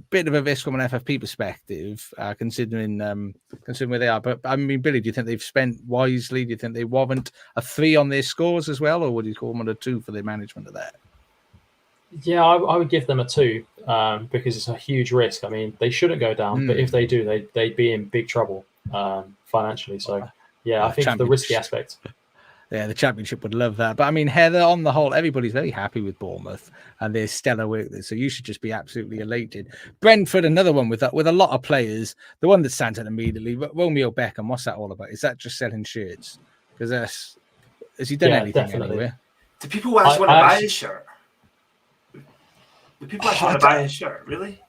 bit of a risk from an FFP perspective, considering where they are. But I mean, Billy, do you think they've spent wisely? Do you think they warrant a 3 on their scores as well, or would you call them a 2 for their management of that? Yeah, I would give them a 2 because it's a huge risk. I mean, they shouldn't go down, but if they do, they'd be in big trouble financially. So, yeah, I think it's the risky aspect. Yeah, the Championship would love that. But I mean, Heather, on the whole, everybody's very happy with Bournemouth and their stellar work there. So you should just be absolutely elated. Brentford, another one with a lot of players. The one that stands out immediately, Romeo Beckham. What's that all about? Is that just selling shirts? Because has he done anything anywhere? Do people actually want to buy his shirt? Do people actually want to buy his shirt? Really?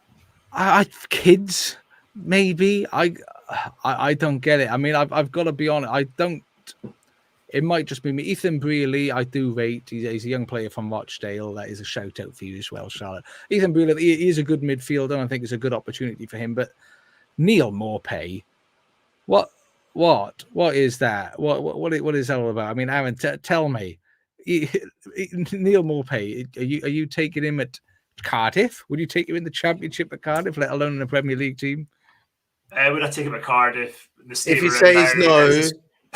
Kids, maybe. I don't get it. I mean, I've got to be honest. I don't. It might just be me. Ethan Brealey, I do rate. He's a young player from Rochdale. That is a shout out for you as well, Charlotte. Ethan Brealey, he is a good midfielder, and I think it's a good opportunity for him. But Neil Maupay, what is that? What is that all about? I mean, Aaron, tell me. Neil Maupay, are you taking him at Cardiff? Would you take him in the Championship at Cardiff, let alone in the Premier League team? Would I take him at Cardiff?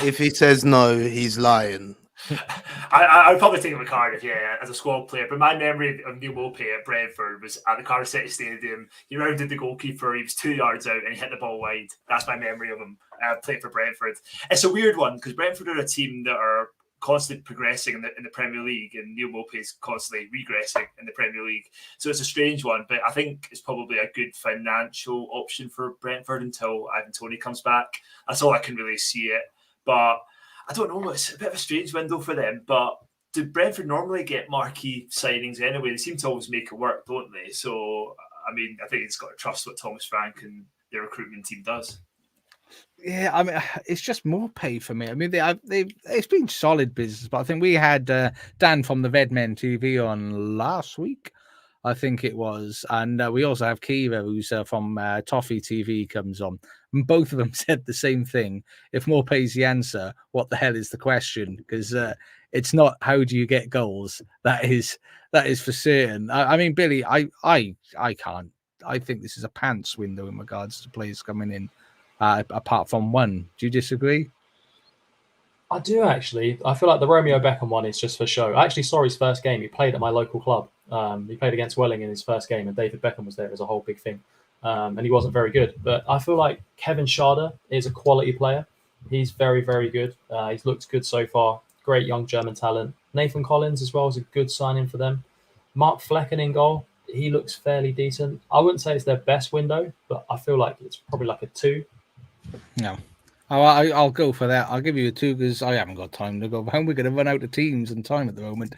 If he says no, he's lying. I would probably take him at Cardiff, yeah, as a squad player. But my memory of Neil Maupay at Brentford was at the Cardiff City Stadium. He rounded the goalkeeper. He was 2 yards out and he hit the ball wide. That's my memory of him playing for Brentford. It's a weird one because Brentford are a team that are constantly progressing in the Premier League, and Neil Maupay's constantly regressing in the Premier League. So it's a strange one, but I think it's probably a good financial option for Brentford until Ivan Toney comes back. That's all I can really see it. But I don't know, it's a bit of a strange window for them, but do Brentford normally get marquee signings anyway? They seem to always make it work, don't they? So, I mean, I think it's got to trust what Thomas Frank and their recruitment team does. Yeah, I mean, it's just more pay for me. I mean, it's been solid business, but I think we had Dan from the Vedmen TV on last week, I think it was, and we also have Kiva, who's from Toffee TV, comes on, and both of them said the same thing. If more pays the answer, what the hell is the question? Because it's not how do you get goals. That is for certain. I mean, Billy, I can't. I think this is a pants window in regards to players coming in. Apart from one. Do you disagree? I do, actually. I feel like the Romeo Beckham one is just for show. I actually saw his first game. He played at my local club. He played against Welling in his first game, and David Beckham was there. It was a whole big thing. And he wasn't very good. But I feel like Kevin Schade is a quality player. He's very, very good. He's looked good so far. Great young German talent. Nathan Collins as well is a good signing for them. Mark Flecken in goal. He looks fairly decent. I wouldn't say it's their best window, but I feel like it's probably like a 2. No. I'll go for that. I'll give you a 2 because I haven't got time to go home. We're going to run out of teams and time at the moment.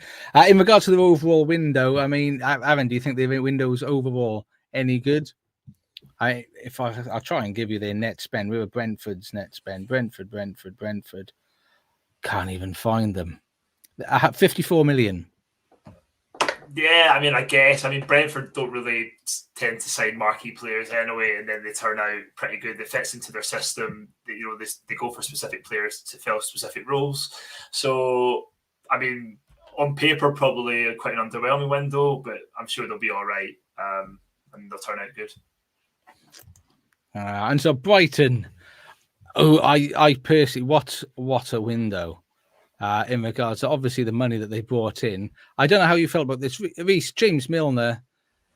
In regards to the overall window, I mean, Aron, do you think the window's overall any good? I'll try and give you their net spend. We were Brentford's net spend. Brentford. Can't even find them. 54 million. Yeah, I mean, I guess. I mean, Brentford don't really tend to sign marquee players anyway, and then they turn out pretty good. It fits into their system. They go for specific players to fill specific roles. So, I mean, on paper, probably quite an underwhelming window, but I'm sure they'll be all right, and they'll turn out good. And so Brighton. Oh, I personally, what a window. In regards to obviously the money that they brought in. I don't know how you felt about this. Reece, James Milner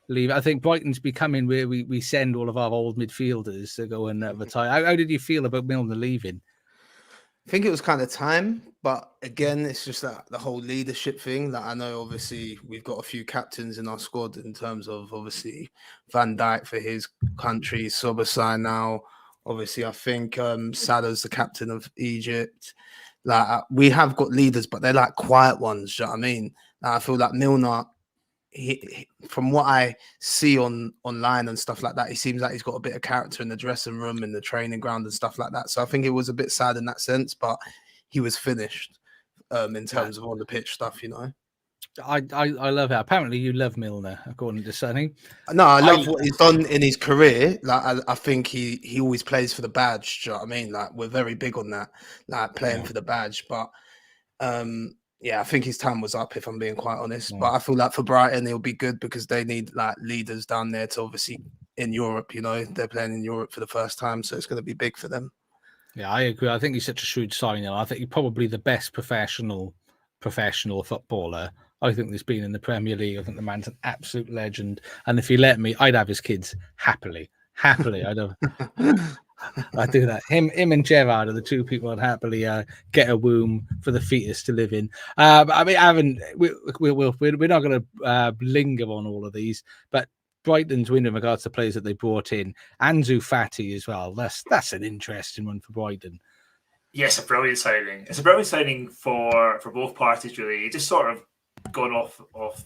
leave. I think Brighton's becoming where we send all of our old midfielders to go and retire. How did you feel about Milner leaving? I think it was kind of time, but again, it's just that the whole leadership thing. That I know, obviously, we've got a few captains in our squad in terms of obviously Van Dijk for his country, Sobosai now. Obviously, I think Salah's the captain of Egypt. Like we have got leaders, but they're like quiet ones. Do you know what I mean? I feel like Milner, he, from what I see online and stuff like that, he seems like he's got a bit of character in the dressing room, in the training ground, and stuff like that. So I think it was a bit sad in that sense, but he was finished in terms of on the pitch stuff. You know, I love it. Apparently, you love Milner, according to Sonny. No, I love what he's done in his career. Like I think he always plays for the badge. Do you know what I mean? Like we're very big on that, like playing for the badge. But yeah, I think his time was up, if I'm being quite honest. But I feel like for Brighton, it'll be good because they need like leaders down there to obviously in Europe. You know, they're playing in Europe for the first time, so it's going to be big for them. Yeah, I agree. I think he's such a shrewd signing. I think he's probably the best professional footballer I think there's been in the Premier League. I think the man's an absolute legend. And if he let me, I'd have his kids happily. I'd do that. Him and Gerard are the two people I'd happily get a womb for the fetus to live in. I mean, Aron, we're not going to linger on all of these, but Brighton's win in regards to players that they brought in, Ansu Fati as well. That's an interesting one for Brighton. Yes, a brilliant signing. It's a brilliant signing for both parties, really. He just sort of gone off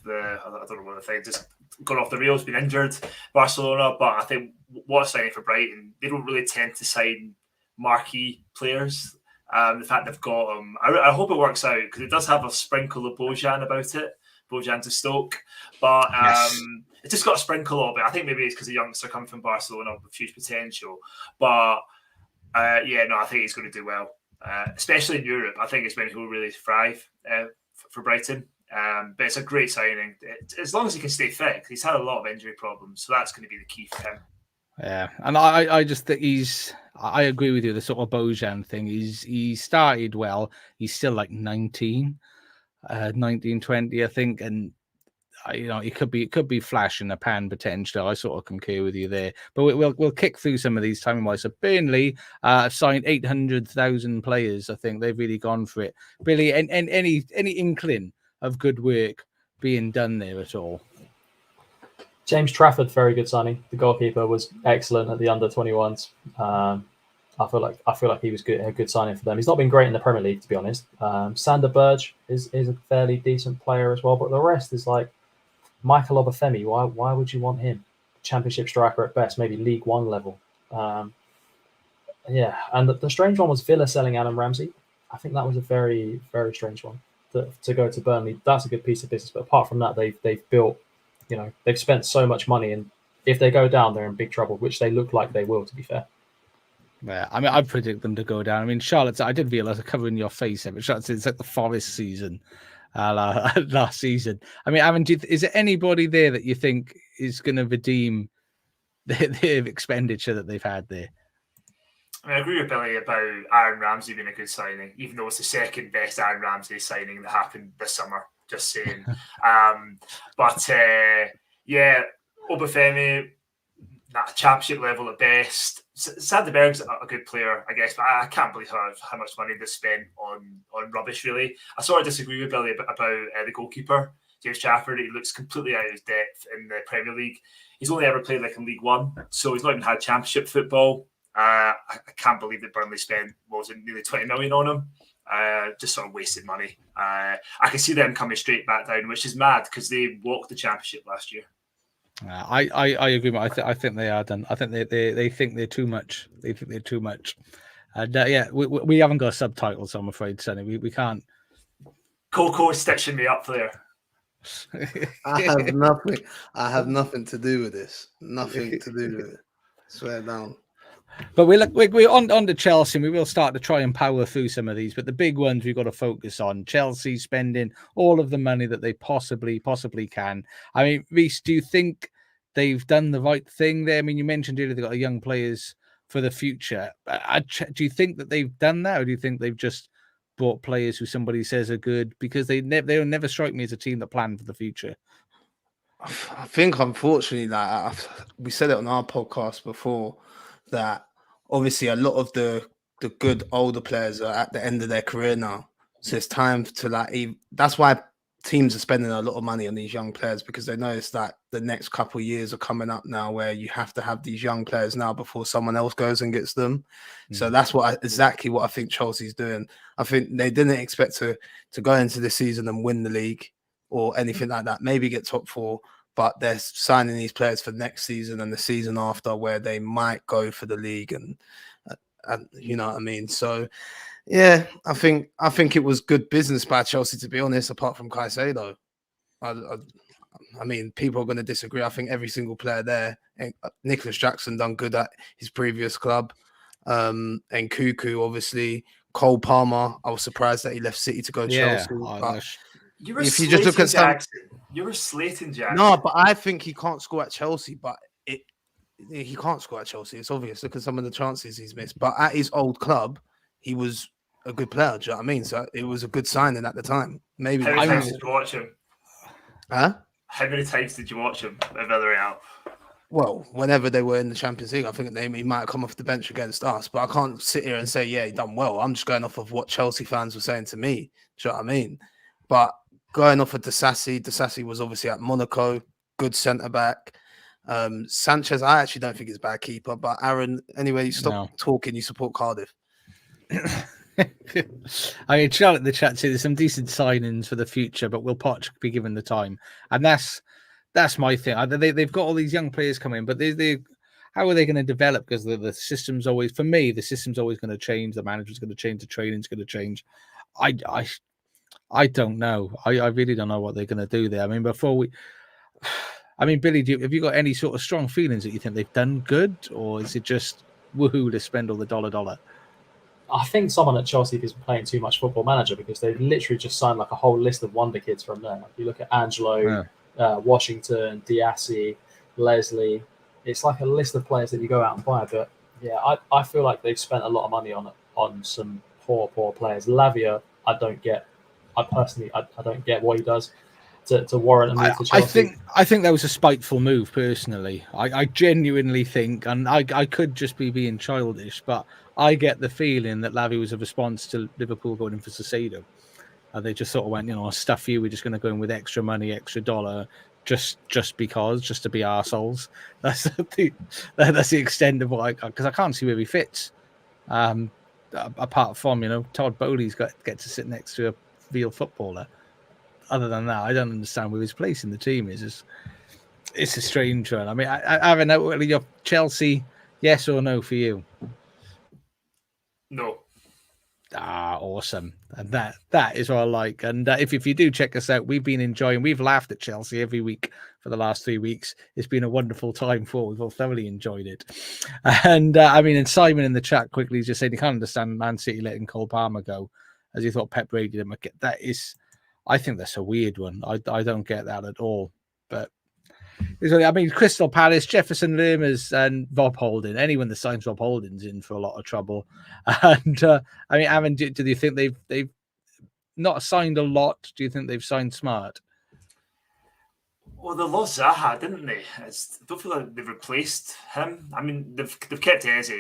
the, I don't know what the thing, just gone off the rails, been injured, Barcelona. But I think what a signing for Brighton. They don't really tend to sign marquee players. The fact they've got him, I hope it works out because it does have a sprinkle of Bojan about it. Bojan to Stoke, but it's just got a sprinkle of it. I think maybe it's because the youngster coming from Barcelona with huge potential. But I think he's going to do well, especially in Europe. I think it's when he will really thrive for Brighton. But it's a great signing as long as he can stay fit. He's had a lot of injury problems, so that's going to be the key for him. Yeah, and I just think I agree with you. The sort of Bojan thing, he started well. He's still like 19, 20, I think, and it could be flash in the pan potentially. I sort of concur with you there. But we'll kick through some of these timing wise. So Burnley signed 800,000 players. I think they've really gone for it. Billy, and any inkling of good work being done there at all? James Trafford, very good signing. The goalkeeper was excellent at the under-21s. I feel like he was a good signing for them. He's not been great in the Premier League, to be honest. Sander Berge is a fairly decent player as well, but the rest is like Michael Obafemi. Why would you want him? Championship striker at best, maybe League One level. And the strange one was Villa selling Adam Ramsey. I think that was a very, very strange one to go to Burnley. That's a good piece of business, but apart from that, they've built. They've spent so much money, and if they go down, they're in big trouble, which they look like they will, to be fair. Yeah, I mean, I predict them to go down. I mean, Charlotte, I did realize covering your face there, but Charlotte, it's like the Forest season last season. I mean, Aron, is there anybody there that you think is going to redeem the expenditure that they've had there? I mean, I agree with Billy about Aaron Ramsey being a good signing, even though it's the second best Aaron Ramsey signing that happened this summer. Just saying. Obafemi, championship level at best. Sander Berg's a good player, I guess, but I can't believe how much money they spent on rubbish, really. I sort of disagree with Billy about the goalkeeper, James Trafford. He looks completely out of his depth in the Premier League. He's only ever played in League One, so he's not even had championship football. I can't believe that Burnley spent, nearly 20 million on him. Just sort of wasted money. I can see them coming straight back down, which is mad because they walked the championship last year. I agree. I think they are done. I think they think they're too much. They think they're too much. And we haven't got subtitles, I'm afraid, Sonny. We can't. Coco is stitching me up there. I have nothing to do with this. Nothing to do with it. Swear down. But we're on to Chelsea, and we will start to try and power through some of these. But the big ones we've got to focus on. Chelsea spending all of the money that they possibly can. I mean, Reece, do you think they've done the right thing there? I mean, you mentioned earlier they've got young players for the future. Do you think that they've done that, or do you think they've just brought players who somebody says are good? Because they'll never strike me as a team that plan for the future. I think, unfortunately, we said it on our podcast before, that obviously a lot of the good older players are at the end of their career now. So it's time to that's why teams are spending a lot of money on these young players, because they notice that the next couple of years are coming up now where you have to have these young players now before someone else goes and gets them. So that's exactly what I think Chelsea's doing. I think they didn't expect to go into the season and win the league or anything like that, maybe get top four, but they're signing these players for next season and the season after, where they might go for the league, and you know what I mean. So, yeah, I think it was good business by Chelsea, to be honest. Apart from Caicedo, I mean, people are going to disagree. I think every single player there, and Nicholas Jackson done good at his previous club, and Cuckoo, obviously. Cole Palmer, I was surprised that he left City to go Chelsea. You were slating Jackson. No, but I think he can't score at Chelsea. But he can't score at Chelsea. It's obvious. Look at some of the chances he's missed. But at his old club, he was a good player. Do you know what I mean? So it was a good signing at the time. Maybe. How many times did you watch him? Huh? How many times did you watch him at Villarreal? Well, whenever they were in the Champions League, I think he might have come off the bench against us. But I can't sit here and say, yeah, he done well. I'm just going off of what Chelsea fans were saying to me. Do you know what I mean? But going off of Disasi was obviously at Monaco, good centre-back. Sanchez, I actually don't think he's a bad keeper. But Aron, anyway, you stop talking, you support Cardiff. I mean, Charlotte in the chat said there's some decent signings for the future, but will Poch be given the time? And that's my thing. They've got all these young players coming, but how are they going to develop? Because the system's always, for me, the system's always going to change. The manager's going to change. The training's going to change. I don't know. I really don't know what they're going to do there. I mean, Billy, have you got any sort of strong feelings that you think they've done good, or is it just woohoo to spend all the dollar? I think someone at Chelsea is playing too much Football Manager, because they've literally just signed like a whole list of wonder kids from there. If you look at Angelo, Washington, Diassi, Leslie, it's like a list of players that you go out and buy. But yeah, I feel like they've spent a lot of money on some poor players. Lavia, I don't get what he does. to warrant a move to Chelsea? I think that was a spiteful move. Personally, I genuinely think, and I could just be being childish, but I get the feeling that Lavie was a response to Liverpool going in for Caicedo. They just sort of went, stuff you. We're just going to go in with extra money, extra dollar, just because, just to be arseholes. That's the extent of what because I can't see where he fits. Apart from Todd Bowley's get to sit next to a real footballer. Other than that, I don't understand where his place in the team is. It's a strange one. I mean, I have your Chelsea, yes or no for you? No. Awesome. And that is what I like. And if you do check us out, we've laughed at Chelsea every week for the last 3 weeks. It's been a wonderful time we've all thoroughly enjoyed it. And and Simon in the chat quickly just saying he can't understand Man City letting Cole Palmer go as he thought Pep rated him. I think that's a weird one. I don't get that at all. But Crystal Palace, Jefferson Lermers, and Rob Holding. Anyone that signs Rob Holding's in for a lot of trouble. And Aaron, do you think they've not signed a lot? Do you think they've signed smart? Well, they lost Zaha, didn't they? I don't feel like they've replaced him. I mean, they've kept Eze.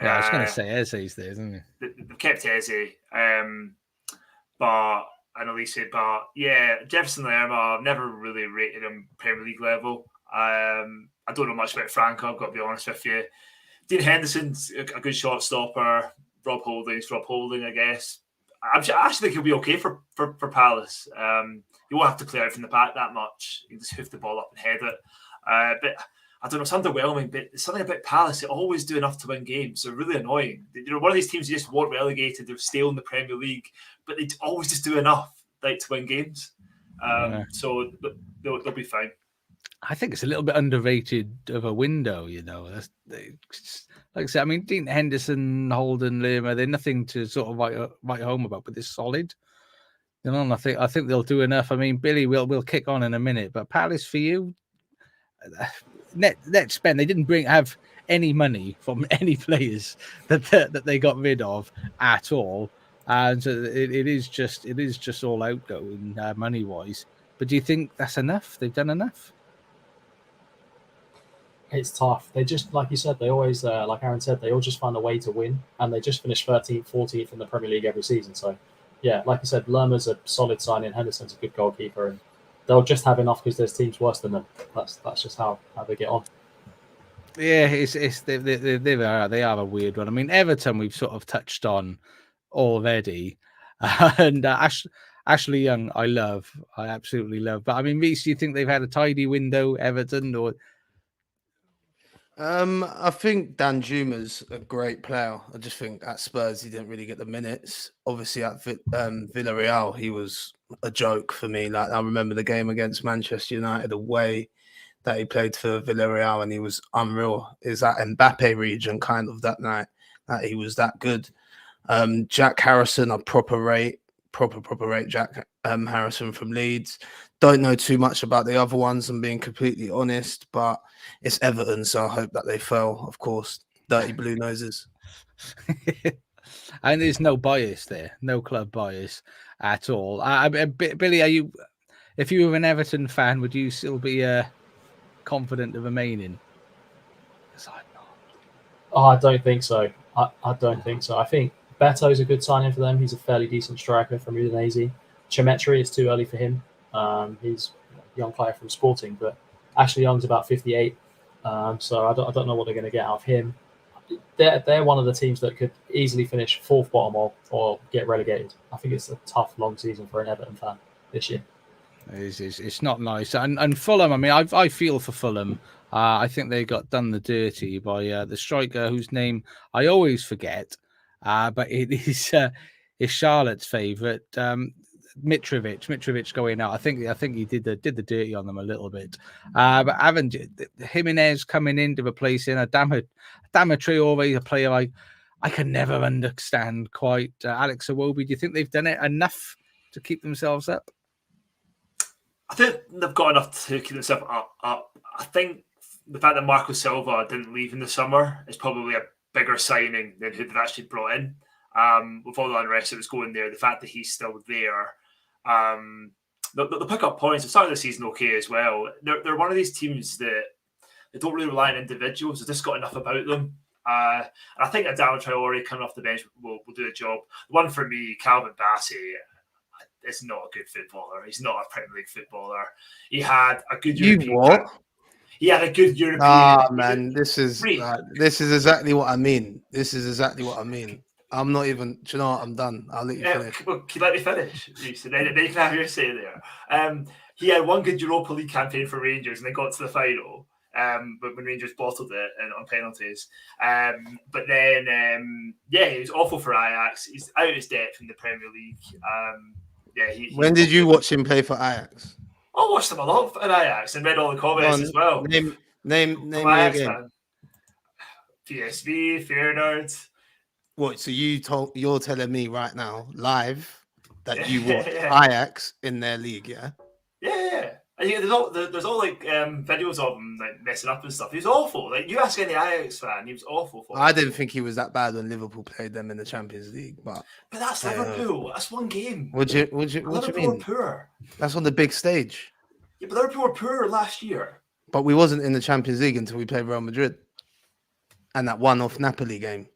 Yeah, I was going to say Eze's there, isn't he? They've kept Eze, but and Elise, but yeah, Jefferson Lerma, I've never really rated him Premier League level. I don't know much about Franco, I've got to be honest with you. Dean Henderson's a good shot stopper. Rob Holding, I guess. I actually think he'll be okay for Palace. He won't have to clear out from the back that much. He can just hoof the ball up and head it. But I don't know, it's underwhelming, but it's something about Palace. They always do enough to win games. They're really annoying. One of these teams who just weren't relegated. They're still in the Premier League, but they always just do enough to win games. So they'll be fine. I think it's a little bit underrated of a window, like I said, Dean Henderson, Holden, Lerma, they're nothing to sort of write home about, but they're solid. And I think they'll do enough. Billy will kick on in a minute, but Palace for you, net spend. They didn't have any money from any players that they got rid of at all, and so it is just all outgoing money wise. But do you think that's enough? They've done enough? It's tough. They just, like you said, they always, like Aaron said, they all just find a way to win, and they just finish 13th, 14th in the Premier League every season. So, yeah, like you said, Lerma's a solid signing. Henderson's a good goalkeeper, and they'll just have enough because there's teams worse than them. That's just how they get on. Yeah, they are a weird one. Everton we've sort of touched on already, and Ashley Young I absolutely love. But Reece, do you think they've had a tidy window, Everton, or? I think Dan Juma's a great player. I just think at Spurs he didn't really get the minutes. Obviously at Villarreal he was a joke for me. Like I remember the game against Manchester United away that he played for Villarreal and he was unreal. Is that Mbappe region kind of that night that he was that good. Jack Harrison, a proper rate Jack Harrison from Leeds. Don't know too much about the other ones, I'm being completely honest, but it's Everton, so I hope that they fail, of course. Dirty blue noses. And there's no bias there, no club bias at all. Billy, if you were an Everton fan, would you still be confident of remaining? I'm not. Oh, I don't think so. I don't think so. I think Beto's a good signing for them. He's a fairly decent striker from Udinese. Chimetri is too early for him. He's a young player from Sporting, but Ashley Young's about 58. So I don't know what they're going to get out of him. They're one of the teams that could easily finish fourth bottom or get relegated. I think it's a tough, long season for an Everton fan this year. It's not nice. And Fulham, I feel for Fulham. I think they got done the dirty by the striker whose name I always forget. But it is Charlotte's favourite, Mitrovic going out. I think he did the dirty on them a little bit. But Jimenez coming in to replace him. Adama Traore, a player I can never understand quite. Alex Iwobi, do you think they've done it enough to keep themselves up? I think they've got enough to keep themselves up. I think the fact that Marco Silva didn't leave in the summer is probably a bigger signing than who they've actually brought in. With all the unrest that was going there, the fact that he's still there they'll pick up points. They've started the season okay as well. They're one of these teams that they don't really rely on individuals. They've just got enough about them. And I think Adama Traore coming off the bench will do a job. One for me, Calvin Bassey is not a good footballer. He's not a Premier League footballer. He had a good European. He had a good European. Man, this is exactly what I mean. I'm not even. Do you know what? I'm done. I'll let you finish. Well, can you let me finish, Reece? And then you can have your say there. He had one good Europa League campaign for Rangers, and they got to the final. But when Rangers bottled it on penalties. But then, he was awful for Ajax. He's out of his depth in the Premier League. When did you watch him play for Ajax? I watched him a lot at Ajax and read all the comments as well. Name me again. PSV, Feyenoord. What? So you're telling me right now, live, that you watch Ajax in their league, yeah? Yeah. I think there's all like videos of him like messing up and stuff. He was awful. Like you ask any Ajax fan, he was awful for him. I didn't think he was that bad when Liverpool played them in the Champions League, but that's Liverpool. That's one game. What do you mean? Poor. That's on the big stage. Yeah, but Liverpool were poor last year. But we wasn't in the Champions League until we played Real Madrid, and that one-off Napoli game.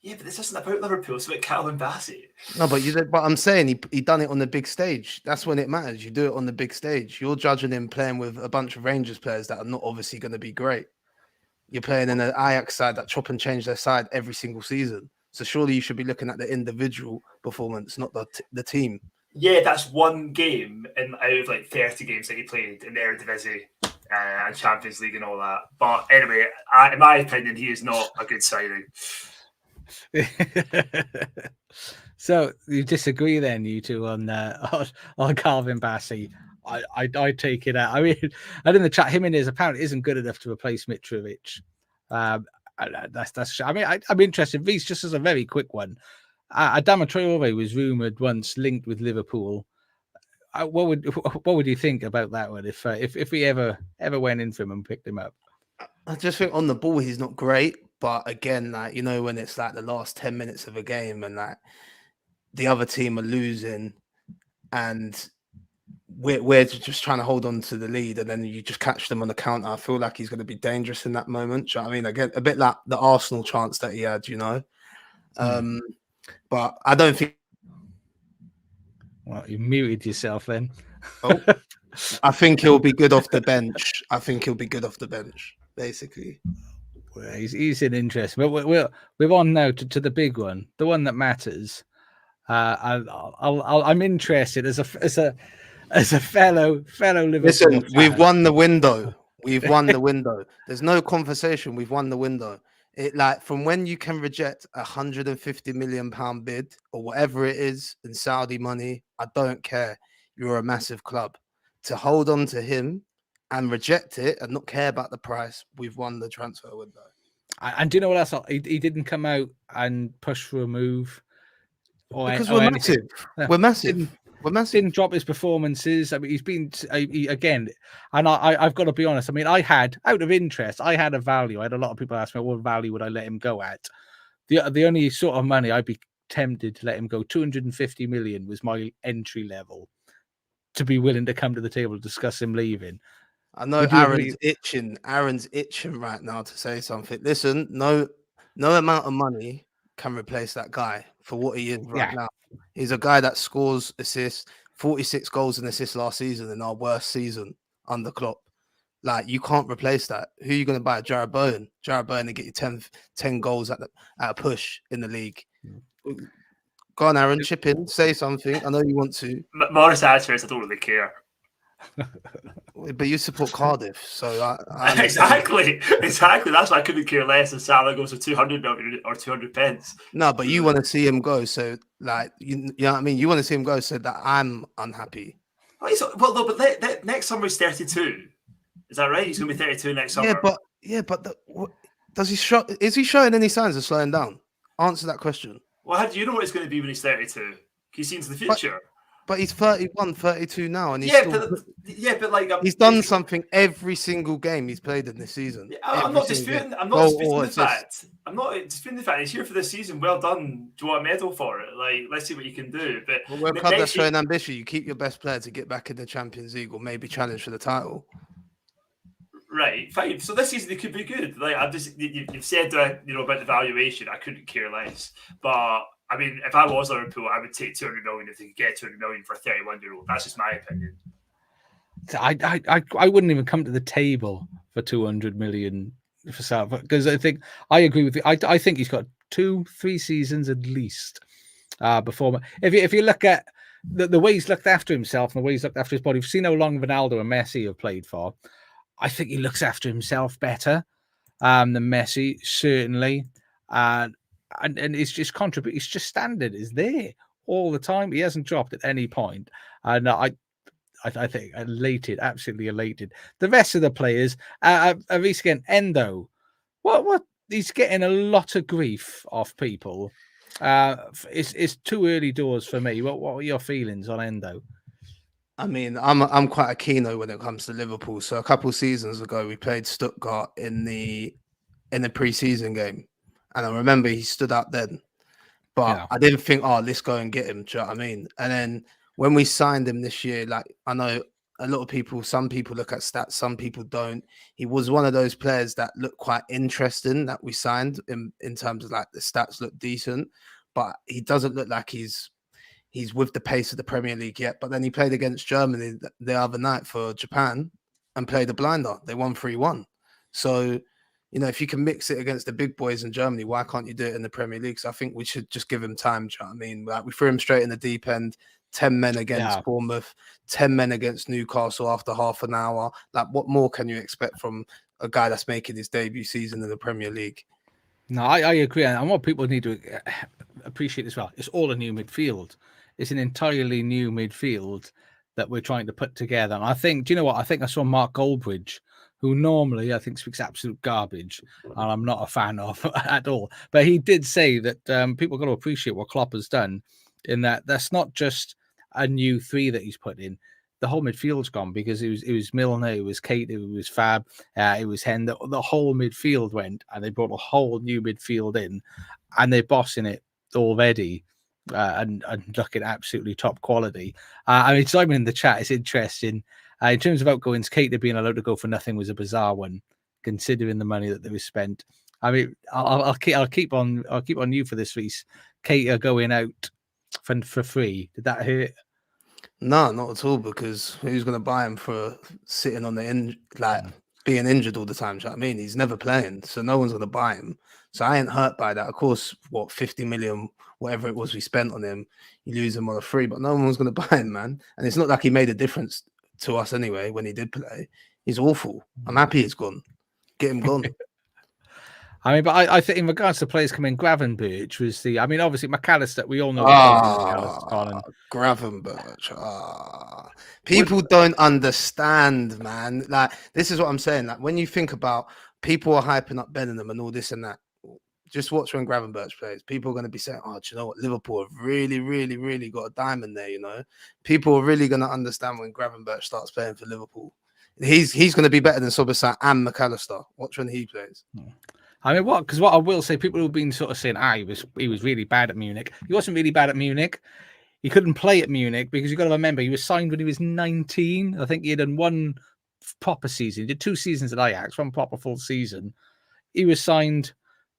Yeah, but this isn't about Liverpool. It's about Calvin Bassey. No, but I'm saying he done it on the big stage. That's when it matters. You do it on the big stage. You're judging him playing with a bunch of Rangers players that are not obviously going to be great. You're playing in an Ajax side that chop and change their side every single season. So surely you should be looking at the individual performance, not the team. Yeah, that's one game out of like 30 games that he played in the Eredivisie and Champions League and all that. But anyway, in my opinion, he is not a good signing. So you disagree then, you two, on Calvin Bassey? I take it out. I mean, and in the chat, Jimenez apparently isn't good enough to replace Mitrovic. That's. I mean, I'm interested. Reece, just as a very quick one, Adama Traore was rumored once linked with Liverpool. What would you think about that one if we ever went in for him and picked him up? I just think on the ball he's not great, but again, like when it's like the last 10 minutes of a game and like the other team are losing and we're just trying to hold on to the lead and then you just catch them on the counter, I feel like he's going to be dangerous in that moment. Do you know what I mean? Again, a bit like the Arsenal chance that he had, But I don't think. Well, you muted yourself then. Oh, I think he'll be good off the bench. Basically. Well, he's an interest, but we're on now to the big one, the one that matters. I'm interested as a fellow Liverpool. Listen, fan. We've won the window. There's no conversation. We've won the window. It like from when you can reject £150 million bid or whatever it is in Saudi money, I don't care. You're a massive club. To hold on to him and reject it and not care about the price, we've won the transfer window. And do you know what else? He didn't come out and push for a move. Because we're massive. We're massive. Didn't drop his performances. I mean, he's been again, and I've got to be honest. I mean, I had out of interest, I had a value. I had a lot of people ask me, what value would I let him go at? The only sort of money I'd be tempted to let him go, 250 million was my entry level to be willing to come to the table to discuss him leaving. I know Aaron's itching. Aaron's itching right now to say something. Listen, no amount of money can replace that guy for what he is right now. He's a guy that scores assists, 46 goals and assists last season in our worst season under Klopp. Like, you can't replace that. Who are you going to buy? Jarrod Bowen. Jarrod Bowen to get you 10 goals at a push in the league. Go on, Aaron, chip in, say something. I know you want to. Morris answer is I don't really care. But you support Cardiff, so exactly. That's why I couldn't care less if Salah goes for 200 million or 200 pence. No, but you want to see him go, so like you know what I mean. You want to see him go, so that I'm unhappy. But next summer he's 32. Is that right? He's going to be 32 next summer. Does he show? Is he showing any signs of slowing down? Answer that question. Well, how do you know what he's going to be when he's 32? Can you see into the future? But he's 31, 32 now, and he's but like he's done something every single game he's played in this season. I'm not disputing the fact. I'm not disputing the fact he's here for this season. Well done. Do you want a medal for it? Like, let's see what you can do. But we're a club that's showing ambition. You keep your best player to get back in the Champions League or maybe challenge for the title. Right, fine. So this season they could be good. Like you've said, about the valuation. I couldn't care less. But I mean, if I was Liverpool, I would take 200 million if they could get 200 million for a 31-year-old. That's just my opinion. I wouldn't even come to the table for 200 million for South, because I agree with you. I think he's got 2-3 seasons at least before. If you look at the way he's looked after himself and the way he's looked after his body, we've seen how long Ronaldo and Messi have played for. I think he looks after himself better than Messi, certainly. And it's just it's just standard is there all the time. He hasn't dropped at any point. And I think absolutely elated. The rest of the players, Reece again, Endo. What? He's getting a lot of grief off people. It's too early doors for me. What are your feelings on Endo? I mean, I'm quite a keno when it comes to Liverpool. So a couple of seasons ago, we played Stuttgart in the pre-season game, and I remember he stood out then. But I didn't think, let's go and get him. Do you know what I mean? And then when we signed him this year, like I know a lot of people, some people look at stats, some people don't. He was one of those players that looked quite interesting that we signed in terms of like the stats look decent, but he doesn't look like he's with the pace of the Premier League yet. But then he played against Germany the other night for Japan and played a blinder. They won 3-1. So, if you can mix it against the big boys in Germany, why can't you do it in the Premier League? So I think we should just give him time. Do you know what I mean? Like we threw him straight in the deep end, 10 men against Bournemouth, 10 men against Newcastle after half an hour. Like what more can you expect from a guy that's making his debut season in the Premier League? No, I agree. And what people need to appreciate as well, it's all a new midfield. It's an entirely new midfield that we're trying to put together. And I think, do you know what? I think I saw Mark Goldbridge, who normally I think speaks absolute garbage, and I'm not a fan of at all. But he did say that people got to appreciate what Klopp has done in that's not just a new three that he's put in. The whole midfield's gone because it was Milner, it was Kate, it was Fab, it was Hen. The whole midfield went, and they brought a whole new midfield in, and they're bossing it already. And looking absolutely top quality. I mean, Simon in the chat is interesting. In terms of outgoings, Keita being allowed to go for nothing was a bizarre one, considering the money that they was spent. I mean, I'll keep on you for this, Reece. Keita going out for free. Did that hurt? No, not at all. Because who's going to buy him for sitting on the being injured all the time? Do you know what I mean? He's never playing, so no one's going to buy him. So I ain't hurt by that. Of course, 50 million, whatever it was we spent on him, you lose him on a free, but no one's going to buy him, man. And it's not like he made a difference to us anyway when he did play. He's awful. I'm happy he's gone. Get him gone. I mean, but I think in regards to players coming, Gravenberch was obviously McAllister, we all know Gravenberch. People don't understand, man. Like, this is what I'm saying. Like, when you think about people are hyping up Bellingham and all this and that, just watch when Gravenberch plays. People are going to be saying, do you know what? Liverpool have really, really, really got a diamond there, People are really going to understand when Gravenberch starts playing for Liverpool. He's going to be better than Soboslai and McAllister. Watch when he plays. I mean, because what I will say, people who've been sort of saying, he was really bad at Munich. He wasn't really bad at Munich. He couldn't play at Munich because you've got to remember, he was signed when he was 19. I think he had done one proper season. He did 2 seasons at Ajax, one proper full season. He was signed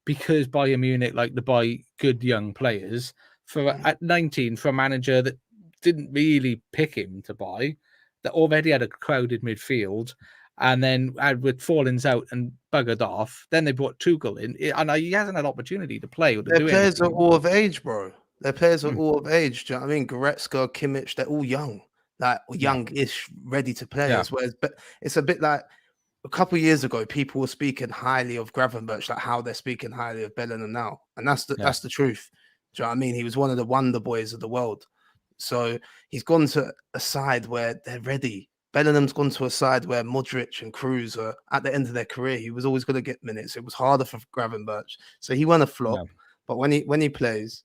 because Bayern Munich like to buy good young players at 19 for a manager that didn't really pick him to buy, that already had a crowded midfield, and then with Fallings out and buggered off. Then they brought Tuchel in, and he hasn't had opportunity to play or to do anything. Their players are all of age, bro. Their players are all of age. Do you know what I mean? Goretzka, Kimmich, they're all young, like youngish, ready to play. As well. But it's a bit like a couple of years ago, people were speaking highly of Gravenberch, like how they're speaking highly of Bellingham now, and that's the truth. Do you know what I mean? He was one of the wonder boys of the world. So he's gone to a side where they're ready. Bellingham's gone to a side where Modric and Kroos are at the end of their career. He was always going to get minutes. It was harder for Gravenberch, so he won a flop. No. But when he plays,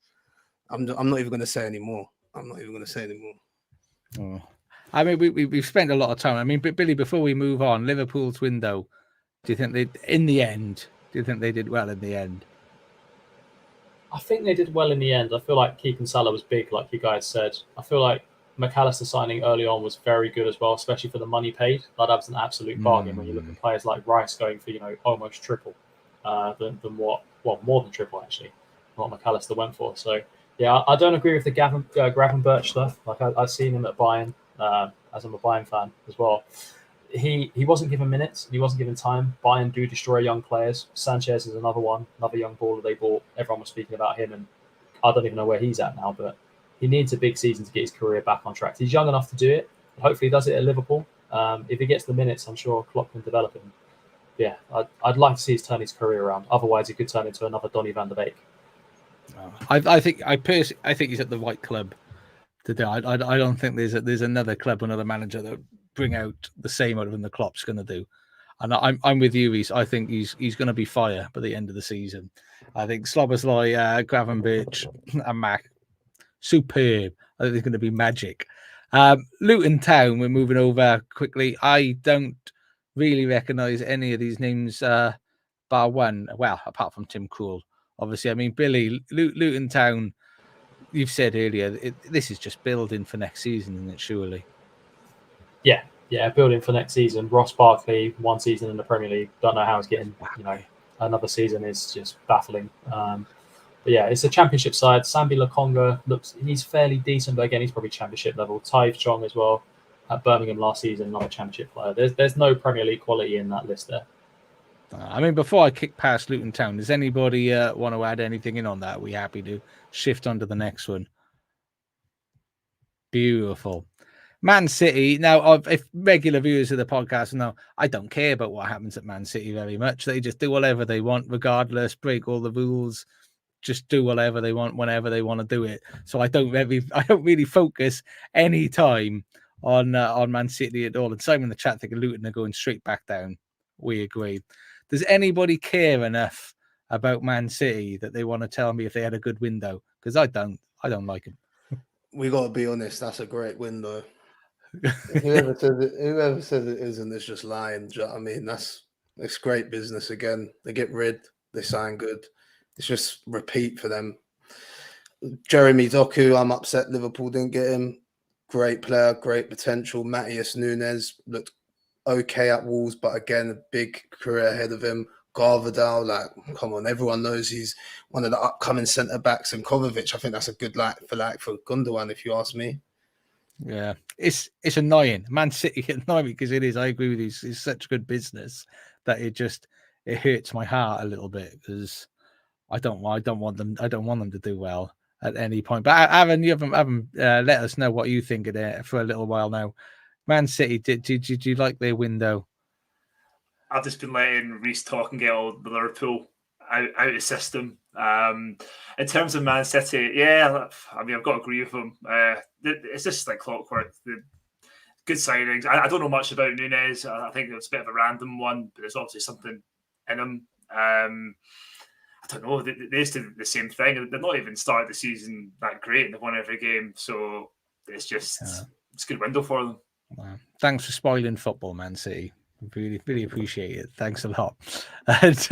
I'm not even going to say anymore. Oh. I mean, we've spent a lot of time. I mean, but Billy, before we move on, Liverpool's window. Do you think they, in the end, did well in the end? I think they did well in the end. I feel like keeping Salah was big, like you guys said. I feel like McAllister signing early on was very good as well, especially for the money paid. That was an absolute bargain when you look at players like Rice going for almost triple than what more than triple actually, what McAllister went for. So yeah, I don't agree with the Gravenberch stuff. Like I've seen him at Bayern, as I'm a Bayern fan as well. He wasn't given minutes. He wasn't given time. Bayern do destroy young players. Sanchez is another one, another young baller they bought. Everyone was speaking about him, and I don't even know where he's at now. But he needs a big season to get his career back on track. He's young enough to do it. Hopefully, he does it at Liverpool. If he gets the minutes, I'm sure Klopp can develop him. Yeah, I'd like to see his turn his career around. Otherwise, he could turn into another Donny van der Beek. I think he's at the right club to do. I don't think there's another club, another manager that bring out the same out of him the Klopp's going to do. And I'm with you, Reece. I think he's going to be fire by the end of the season. I think Szoboszlai, Gravenberch, and Mac, superb. I think it's going to be magic. Luton Town, we're moving over quickly. I don't really recognise any of these names, bar one. Well, apart from Tim Krul, obviously. I mean, Billy, Luton Town. You've said earlier, this is just building for next season, isn't it? Surely. Yeah, building for next season. Ross Barkley, 1 season in the Premier League. Don't know how he's getting, another season is just baffling. But yeah, it's a championship side. Sambi Lokonga he's fairly decent, but again, he's probably championship level. Tyve Chong as well at Birmingham last season, another championship player. There's no Premier League quality in that list there. I mean, before I kick past Luton Town, does anybody want to add anything in on that? Are we happy to shift on to the next one? Beautiful. Man City. Now, if regular viewers of the podcast know, I don't care about what happens at Man City very much. They just do whatever they want, regardless, break all the rules, just do whatever they want whenever they want to do it. So I don't really focus any time on Man City at all. And Simon in the chat thinking Luton are going straight back down. We agree. Does anybody care enough about Man City that they want to tell me if they had a good window? Because I don't like them. We got to be honest. That's a great window. Whoever says it isn't is just lying. Do you know what I mean? It's great business again. They get rid, they sign good. It's just repeat for them. Jeremy Doku, I'm upset Liverpool didn't get him. Great player, great potential. Matheus Nunes looked okay at Wolves, but again, a big career ahead of him. Garvadal, come on, everyone knows he's one of the upcoming centre backs. And Kovacic, I think that's a good for Gundogan, if you ask me. Yeah, it's annoying. Man City annoy me because it is. I agree with you. It's such good business that it hurts my heart a little bit because I don't want them to do well at any point. But Aron, you haven't let us know what you think of it for a little while now. Man City, did you like their window? I've just been letting Reece talk and get all the Liverpool out of the system. In terms of Man City, yeah, I mean, I've got to agree with them. It's just like clockwork. The good signings. I don't know much about Nunes. I think it's a bit of a random one, but there's obviously something in him. I don't know. They used to do the same thing. They've not even started the season that great, and they've won every game. So it's just it's a good window for them. Wow. Thanks for spoiling football, Man City. Really, really appreciate it. Thanks a lot. And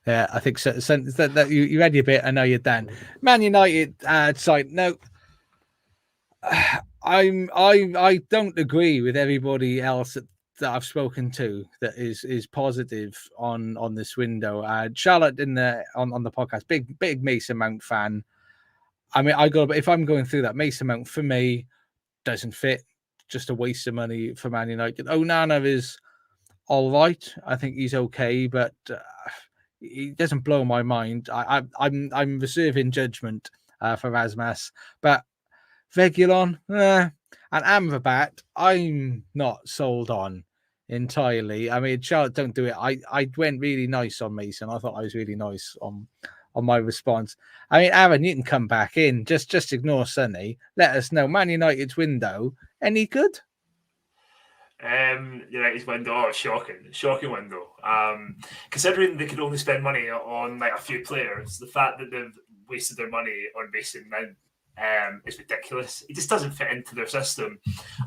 yeah, I think so that you read your bit. I know you're done. Man United side. No, I don't agree with everybody else that I've spoken to that is positive on this window. Charlotte on the podcast, big Mason Mount fan. I mean, if I'm going through that, Mason Mount for me doesn't fit. Just a waste of money for Man United. Onana is all right. I think he's okay, but he doesn't blow my mind. I'm reserving judgment for Rasmus, but Reguilon and Amrabat, I'm not sold on entirely. I mean, Charlotte don't do it. I went really nice on Mason. I thought I was really nice on my response. I mean, Aron, you can come back in. Just ignore Sonny. Let us know. Man United's window, any good? United's window, shocking window. Considering they could only spend money on like a few players, the fact that they've wasted their money on Mason Mount is ridiculous. He just doesn't fit into their system,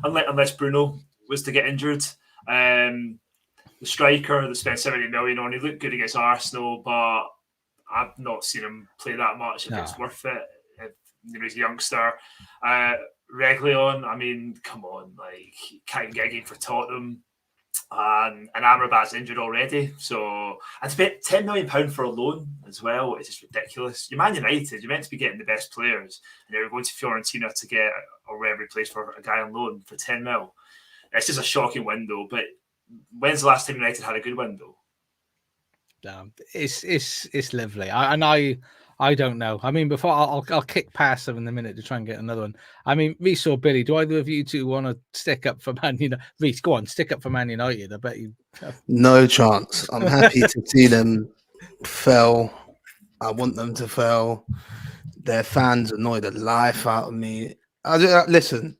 unless Bruno was to get injured. The striker that spent 70 million on, he looked good against Arsenal, but I've not seen him play that much. If it's worth it, he's a youngster. Reguilón, I mean, come on, like, can't get a game for Tottenham. And Amrabat's injured already, so and to pay £10 million for a loan as well is just ridiculous. You're Man United, you're meant to be getting the best players, and you're going to Fiorentina to get or wherever he plays for a guy on loan for 10 mil. It's just a shocking window. But when's the last time United had a good window? It's lovely. I don't know. I mean, before I'll kick past them in a minute to try and get another one. I mean, Reece or Billy, do either of you two want to stick up for Man United? Reece, go on, stick up for Man United. I bet you. No chance. I'm happy to see them fail. I want them to fail. Their fans annoy the life out of me. Listen,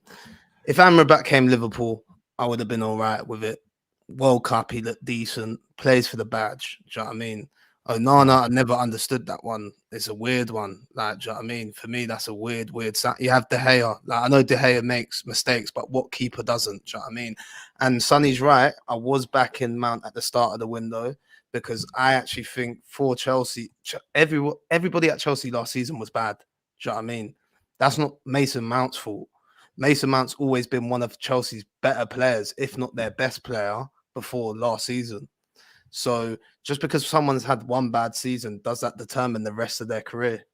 if Amrabat came Liverpool, I would have been all right with it. World Cup, he looked decent. Plays for the badge. Do you know what I mean? Onana, I never understood that one. It's a weird one. Like, do you know what I mean? For me, that's a weird. You have De Gea. Like, I know De Gea makes mistakes, but what keeper doesn't? Do you know what I mean? And Sonny's right. I was back in Mount at the start of the window because I actually think for Chelsea, everybody at Chelsea last season was bad. Do you know what I mean? That's not Mason Mount's fault. Mason Mount's always been one of Chelsea's better players, if not their best player, before last season. So just because someone's had one bad season, does that determine the rest of their career?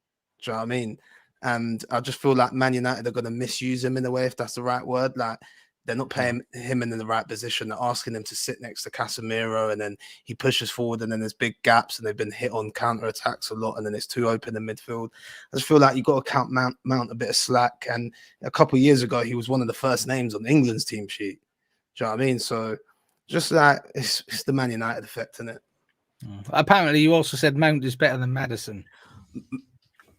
Do you know what I mean? And I just feel like Man United are going to misuse him in a way, if that's the right word. Like, they're not playing him in the right position. They're asking him to sit next to Casemiro, and then he pushes forward, and then there's big gaps, and they've been hit on counter-attacks a lot, and then it's too open in midfield. I just feel like you've got to count Mount a bit of slack. And a couple of years ago, he was one of the first names on England's team sheet. Do you know what I mean? So just like, it's the Man United effect, isn't it? Apparently, you also said Mount is better than Maddison.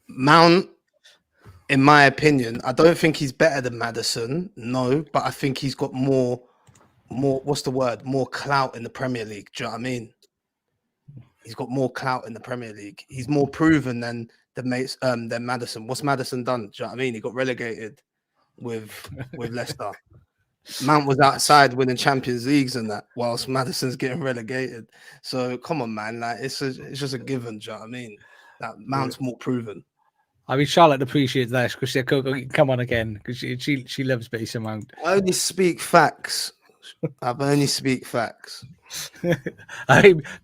Mount, in my opinion, I don't think he's better than Maddison. No, but I think he's got more. What's the word? More clout in the Premier League. Do you know what I mean? He's got more clout in the Premier League. He's more proven than Maddison. What's Maddison done? Do you know what I mean? He got relegated with Leicester. Mount was outside winning Champions Leagues and that, whilst Maddison's getting relegated. So come on, man, like it's just a given. Do you know what I mean? That Mount's more proven. I mean, Charlotte appreciates that because she said, "Come on again," because she loves Mason Mount. I only speak facts.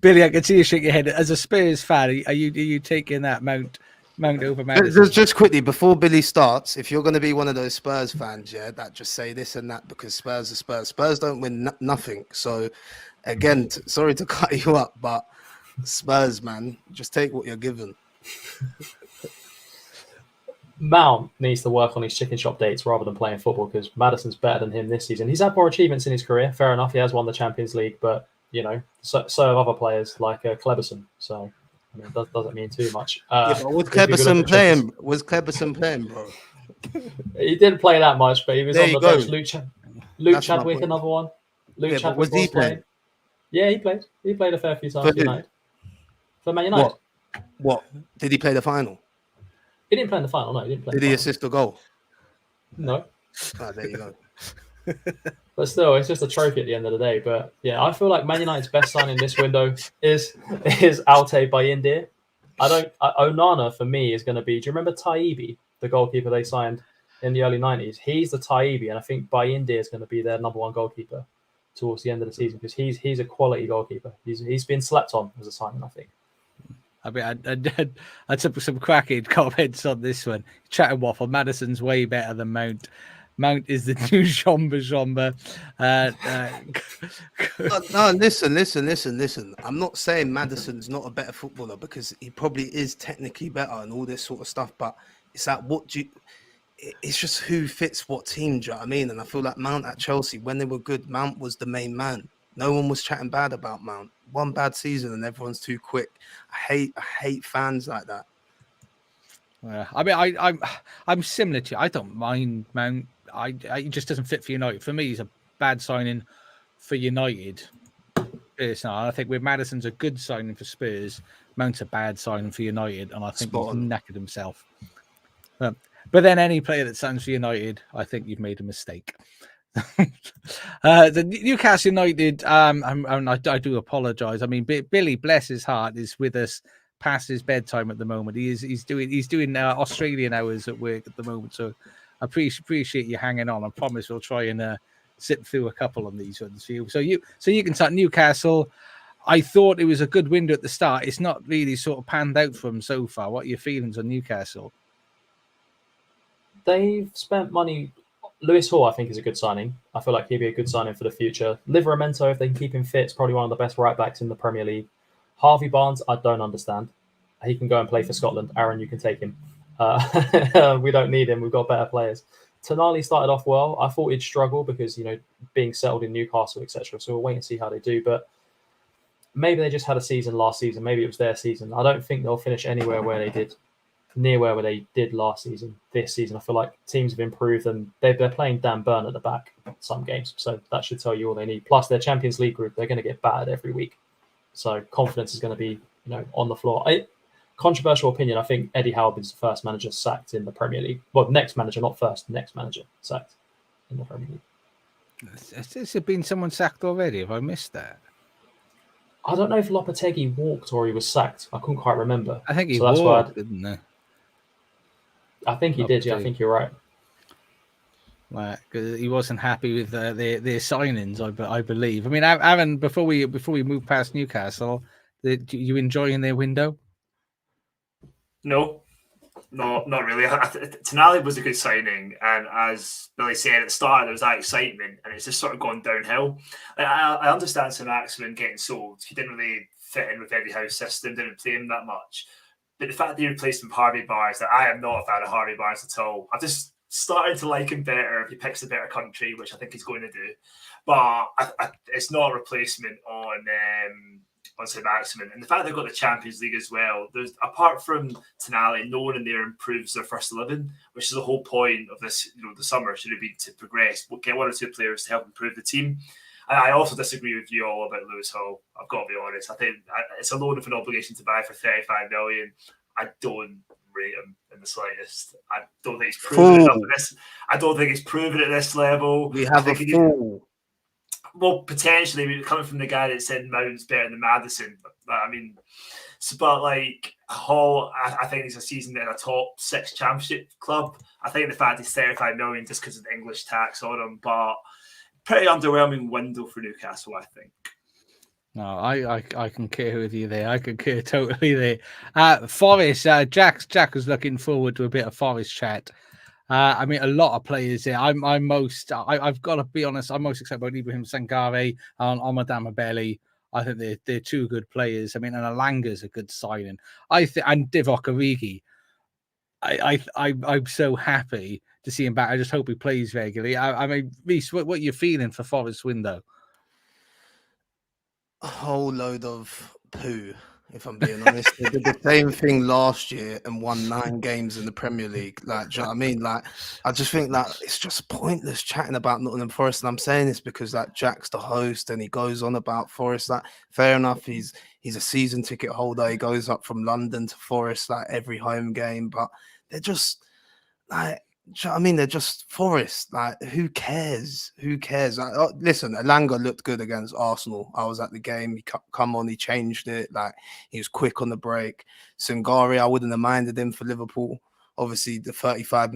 Billy, I can see you shake your head. As a Spurs fan, are you taking that Mount over Maddison? Just quickly, before Billy starts, if you're going to be one of those Spurs fans, yeah, that just say this and that because Spurs are Spurs. Spurs don't win nothing. So, again, sorry to cut you up, but Spurs, man, just take what you're given. Mount needs to work on his chicken shop dates rather than playing football because Maddison's better than him this season. He's had more achievements in his career. Fair enough, he has won the Champions League, but so have other players like Kleberson. So I mean, it doesn't mean too much. But was Kleberson playing? Was Kleberson playing, bro? He didn't play that much, but he was on the bench. Luke Chadwick, another one. Chadwick was he playing? Yeah, he played. He played a fair few times for United. For Man United. What? Did he play the final? He didn't play in the final. No, he didn't play. Did he assist a goal? No. Oh, there you go. But still, it's just a trophy at the end of the day. But yeah, I feel like Man United's best signing this window is Altay Bayindir. Onana for me is going to be. Do you remember Taibbi, the goalkeeper they signed in the early 90s? He's the Taibbi, and I think Bayindir is going to be their number one goalkeeper towards the end of the season because he's a quality goalkeeper. He's been slept on as a signing, I think. I mean, I took some cracking comments on this one. Chatting waffle. Maddison's way better than Mount. Mount is the new Jomba. No, listen. I'm not saying Maddison's not a better footballer because he probably is technically better and all this sort of stuff. But it's like, it's just who fits what team, do you know what I mean? And I feel like Mount at Chelsea, when they were good, Mount was the main man. No one was chatting bad about Mount. One bad season and everyone's too quick. I hate fans like that. Yeah, I mean, I'm similar to you. I don't mind Mount. He just doesn't fit for United. For me, he's a bad signing for United. I think with Maddison's a good signing for Spurs, Mount's a bad signing for United, and I think he's knackered himself. But then any player that signs for United, I think you've made a mistake. The Newcastle United, I do apologise. I mean, Billy, bless his heart, is with us past his bedtime at the moment. He's doing Australian hours at work at the moment. So I appreciate you hanging on. I promise we'll try and zip through a couple on these ones for you. So you can start Newcastle. I thought it was a good window at the start. It's not really sort of panned out for them so far. What are your feelings on Newcastle? They've spent money. Lewis Hall, I think, is a good signing. I feel like he'd be a good signing for the future. Livramento, if they can keep him fit, is probably one of the best right backs in the Premier League. Harvey Barnes, I don't understand. He can go and play for Scotland. Aron, you can take him. We don't need him. We've got better players. Tonali started off well. I thought he'd struggle because, being settled in Newcastle, etc. So we'll wait and see how they do. But maybe they just had a season last season. Maybe it was their season. I don't think they'll finish anywhere near where they did last season. This season, I feel like teams have improved and they're playing Dan Burn at the back some games. So that should tell you all they need. Plus their Champions League group, they're going to get battered every week. So confidence is going to be, on the floor. Controversial opinion, I think Eddie Howe is the first manager sacked in the Premier League. Well, next manager, not first, next manager sacked in the Premier League. Has there been someone sacked already? Have I missed that? I don't know if Lopetegui walked or he was sacked. I couldn't quite remember. I think he walked, didn't he? I think he did, yeah. I think you're right. Right, because he wasn't happy with their signings, I believe. I mean, Aron, before we move past Newcastle, you enjoying their window? No, not really. Tonali was a good signing, and as Billy said at the start, there was that excitement, and it's just sort of gone downhill. I understand Saint-Maximin getting sold. He didn't really fit in with Eddie Howe's system, didn't play him that much. But the fact that he replaced him with Harvey Barnes, that I am not a fan of Harvey Barnes at all. I've just started to like him better if he picks a better country, which I think he's going to do. But it's not a replacement on Saint-Maximin. And the fact they've got the Champions League as well, there's apart from Tonali, no one in there improves their first 11, which is the whole point of this, the summer should have been to progress, get one or two players to help improve the team. I also disagree with you all about Lewis Hall. I've got to be honest. I think it's a loan of an obligation to buy for 35 million. I don't rate him in the slightest. I don't think he's proven enough at this. I don't think he's proven at this level. We have a fool. Well, potentially coming from the guy that said Mount's better than Maddison. But like Hall, I think he's a season in a top 6 championship club. I think the fact he's 35 million just because of the English tax on him, but pretty underwhelming window for Newcastle, I think. No, I concur with you there. I concur totally there. Forest, Jack was looking forward to a bit of Forest chat. I mean, a lot of players there. I've got to be honest. I'm most excited about Ibrahim Sangare and Amadou Belli. I think they're two good players. I mean, and Alanga's a good signing. And Divock Origi. I'm so happy to see him back. I just hope he plays regularly. I mean, Reece, what are you feeling for Forest window? A whole load of poo, if I'm being honest. They did the same thing last year and won 9 games in the Premier League. Like, do you know what I mean? Like, I just think that it's just pointless chatting about Nottingham Forest. And I'm saying this because Jack's the host and he goes on about Forest. Fair enough, he's a season ticket holder. He goes up from London to Forest every home game, but they're just they're just Forest. Who cares? Who cares? Listen, Elanga looked good against Arsenal. I was at the game. He come on, he changed it. He was quick on the break. Sangare, I wouldn't have minded him for Liverpool. Obviously, the 35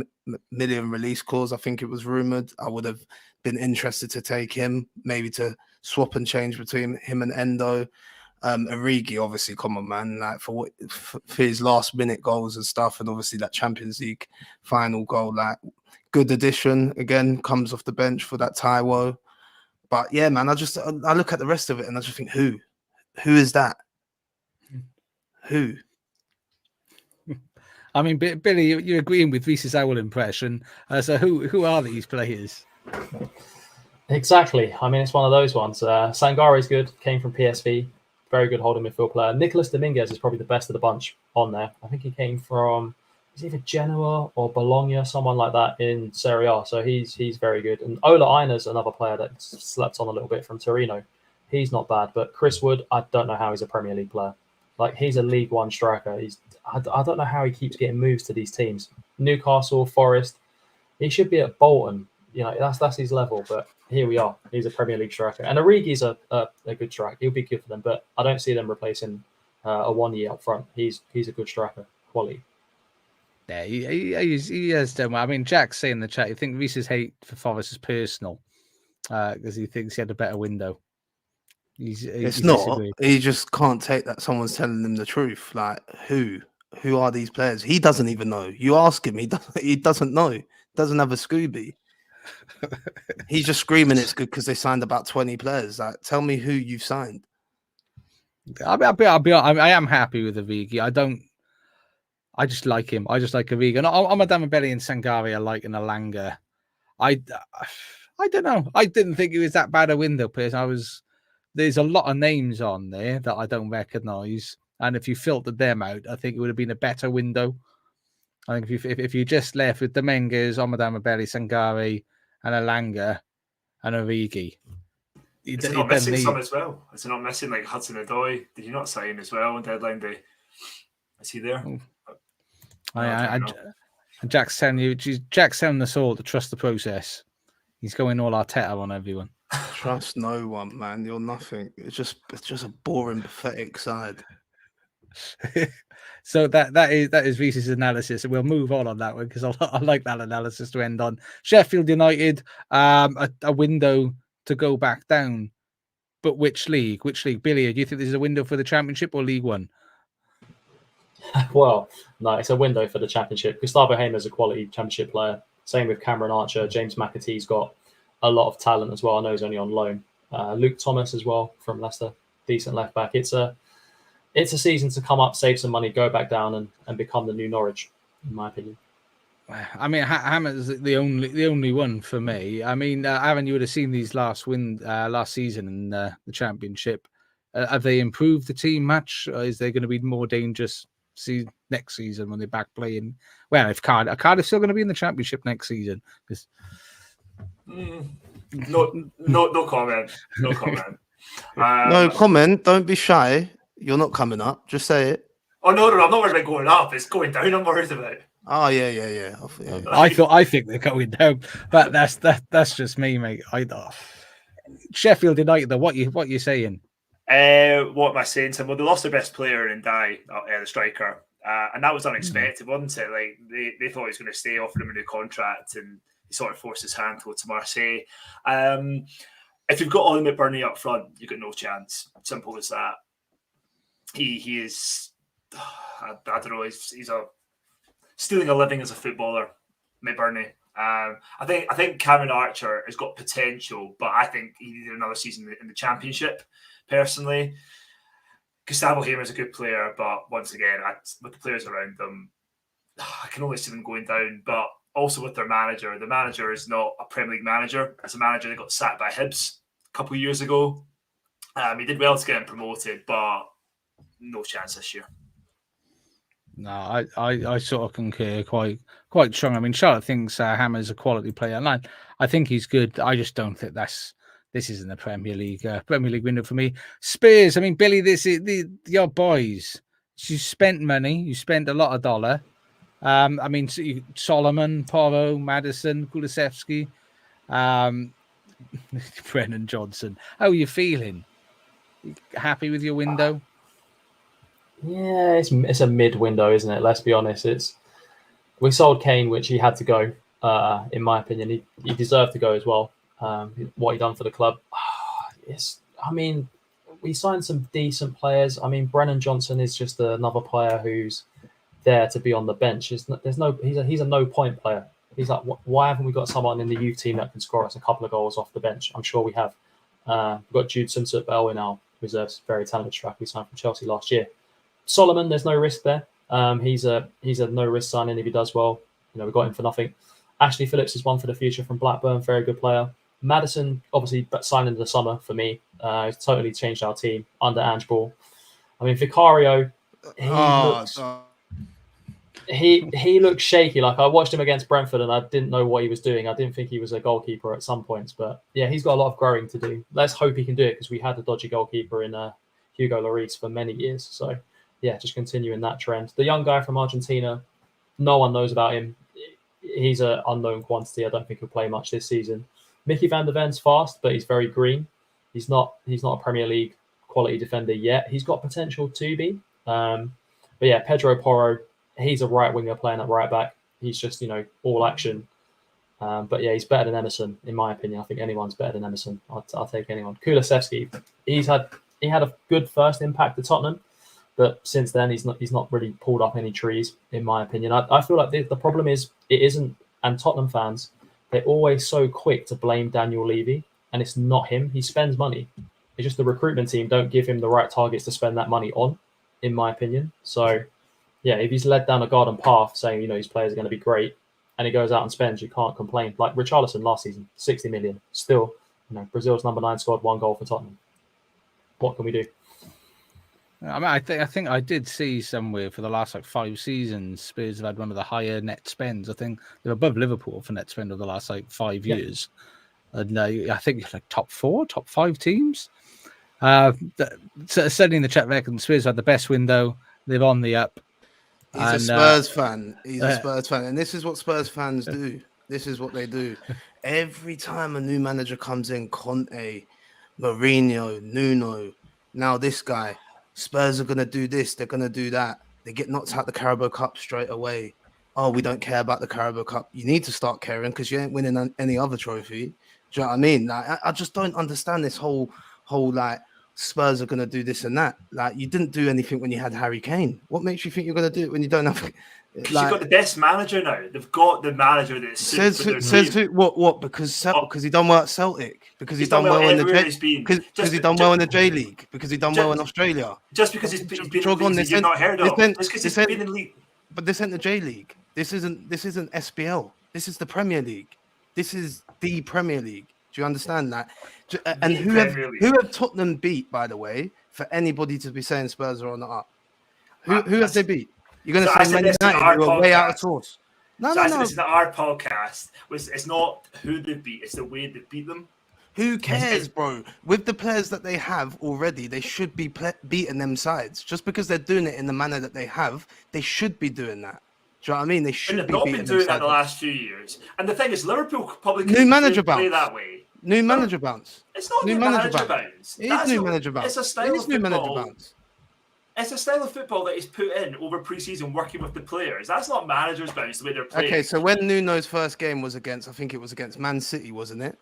million release clause, I think it was rumoured. I would have been interested to take him, maybe to swap and change between him and Endo. Origi, obviously, come on, man! For his last minute goals and stuff, and obviously that Champions League final goal, good addition. Again, comes off the bench for that Taiwo. But yeah, man, I look at the rest of it and I just think, who is that? Who? I mean, Billy, you're agreeing with Reece's owl impression. So who are these players? Exactly. I mean, it's one of those ones. Sangare is good. Came from PSV. Very good holding midfield player. Nicolas Dominguez is probably the best of the bunch on there. I think he came from either Genoa or Bologna, someone like that in Serie A. So he's very good. And Ola Aina's another player that slept on a little bit from Torino. He's not bad. But Chris Wood, I don't know how he's a Premier League player. He's a League One striker. I don't know how he keeps getting moves to these teams. Newcastle, Forest. He should be at Bolton. You know, that's his level. But here we are. He's a Premier League striker, and Origi's a good striker. He'll be good for them, but I don't see them replacing a 1 year up front. He's a good striker, quality. Yeah, he has done well. I mean, Jack's saying in the chat, you think Reece's hate for Forest is personal because he thinks he had a better window. It's not. He just can't take that someone's telling him the truth. Like, who are these players? He doesn't even know. You ask him, he doesn't know. Doesn't have a Scooby. He's just screaming it's good because they signed about 20 players. Like, tell me who you've signed. I am happy with Origi. I just like him. I just like Origi. And Amadamabeli and Sangare are like an Alanga. I don't know. I didn't think it was that bad a window, person. There's a lot of names on there that I don't recognise, and if you filtered them out, I think it would have been a better window. I think if you just left with Dominguez, Amadamabeli, Sangare, and Alanga, and Origi, is it not missing some as well? Is it not missing like Hudson-Odoi? Did he not sign as well on deadline day? Is he there? Jack's telling us all to trust the process. He's going all Arteta on everyone. Trust no one, man. You're nothing. It's just a boring, pathetic side. So that is Reece's analysis, and we'll move on that one because I like that analysis to end on. Sheffield United, a window to go back down, but which league? Billy, do you think this is a window for the Championship or League One? Well, no, it's a window for the Championship. Gustavo Hamer's a quality Championship player. Same with Cameron Archer. James McAtee's got a lot of talent as well. I know he's only on loan. Luke Thomas as well from Leicester, decent left back. It's a season to come up, save some money, go back down, and become the new Norwich, in my opinion. I mean, Hammer's the only one for me. I mean, Aron, you would have seen these last season in the Championship. Have they improved the team much? Or is there going to be more dangerous next season when they're back playing? Well, if Cardiff still going to be in the Championship next season? No comment. No comment. No comment. Don't be shy. You're not coming up. Just say it. Oh no! I'm not worried about going up. It's going down. I'm worried about. Oh yeah. I think they're going down, but that's just me, mate. Sheffield United, though. What you saying? What am I saying to them? Well, they lost their best player in Dye, the striker, and that was unexpected, wasn't it? Like they thought he was going to stay, offered him a new contract, and he sort of forced his hand to Marseille. If you've got Ollie McBurney up front, you've got no chance. Simple as that. He is. I don't know. He's stealing a living as a footballer, McBurney. I think Cameron Archer has got potential, but I think he needed another season in the Championship. Personally, Gustavo Hamer is a good player, but once again, with the players around them, I can only see them going down. But also with their manager, the manager is not a Premier League manager. It's a manager that got sacked by Hibs a couple of years ago. He did well to get him promoted, but no chance this year. No, I sort of concur quite strong. I mean, Charlotte thinks Hammer's a quality player, and I think he's good. I just don't think this isn't a Premier League window for me. Spurs, I mean, Billy, this is your boys. You spent money, you spent a lot of dollar. I mean, Solomon, Porro, Maddison, Kulusevski, Brennan Johnson. How are you feeling? Happy with your window? Yeah, it's a mid window, isn't it? Let's be honest. We sold Kane, which he had to go. In my opinion, he deserved to go as well. What he done for the club. I mean, we signed some decent players. I mean, Brennan Johnson is just another player who's there to be on the bench. He's a no point player. He's like, why haven't we got someone in the youth team that can score us a couple of goals off the bench? I'm sure we have. We've got Jude Soonsup-Bell in our reserves, very talented striker we signed from Chelsea last year. Solomon, there's no risk there. He's a no risk signing if he does well. You know, we got him for nothing. Ashley Phillips is one for the future from Blackburn, very good player. Maddison, obviously, signed in the summer for me. He's totally changed our team under Ange Ball. I mean, Vicario, he looks shaky. Like, I watched him against Brentford and I didn't know what he was doing. I didn't think he was a goalkeeper at some points. But yeah, he's got a lot of growing to do. Let's hope he can do it because we had a dodgy goalkeeper in Hugo Lloris for many years. So yeah, just continuing that trend. The young guy from Argentina, no one knows about him. he's an unknown quantity. I don't think he'll play much this season. Mickey van der Ven's fast, but he's very green. He's not a Premier League quality defender yet. He's got potential to be. But yeah, Pedro Porro, he's a right winger playing at right back. He's just, all action. But yeah, he's better than Emerson, in my opinion. I think anyone's better than Emerson. I'll take anyone. Kulusevski, he had a good first impact at Tottenham, but since then he's not really pulled up any trees, in my opinion. I feel like the problem is it isn't, and Tottenham fans, they're always so quick to blame Daniel Levy, and it's not him. He spends money. It's just the recruitment team don't give him the right targets to spend that money on, in my opinion. So yeah, if he's led down a garden path saying, his players are going to be great, and he goes out and spends, you can't complain. Like Richarlison last season, 60 million. Still, Brazil's number 9 scored 1 goal for Tottenham. What can we do? I mean, I think I did see somewhere for the last 5 seasons, Spurs have had one of the higher net spends. I think they're above Liverpool for net spend over the last 5 years. And I think top 4, top 5 teams. Certainly in the Czech record, Spurs had the best window. They're on the up. He's a Spurs fan. He's a Spurs fan. And this is what Spurs fans do. This is what they do. Every time a new manager comes in, Conte, Mourinho, Nuno, now this guy, Spurs are going to do this, they're going to do that. They get knocked out the Carabao Cup straight away. Oh, we don't care about the Carabao Cup. You need to start caring because you ain't winning any other trophy. Do you know what I mean? Like, I just don't understand this whole like Spurs are going to do this and that. Like, you didn't do anything when you had Harry Kane. What makes you think you're going to do it when you don't have? Because you've got the best manager now. They've got the manager that says who, what? Because he done well at Celtic. Because he done well in the because he done well in the J League. Because he done well in Australia. Just because he's been in leagues you've not heard of. Just because he's been in league. But this ain't the J League. This isn't SPL. This is the Premier League. This is the Premier League. Do you understand that? And who have Tottenham beat, by the way, for anybody to be saying Spurs are on the up? Who have they beat? You're going to say Man United, who are way out of source. No. This is our podcast. It's not who they beat, it's the way they beat them. Who cares, bro? With the players that they have already, they should be beating them sides. Just because they're doing it in the manner that they have, they should be doing that. Do you know what I mean? They should be. They've not been doing that the last few years. And the thing is, Liverpool probably new manager play bounce that way. New manager bounce. It's not new manager bounce. It is new manager bounce. It's a style of football. It's a style of football that is put in over pre-season working with the players. That's not manager's bounce the way they're playing. Okay, so when Nuno's first game was against, I think it was against Man City, wasn't it?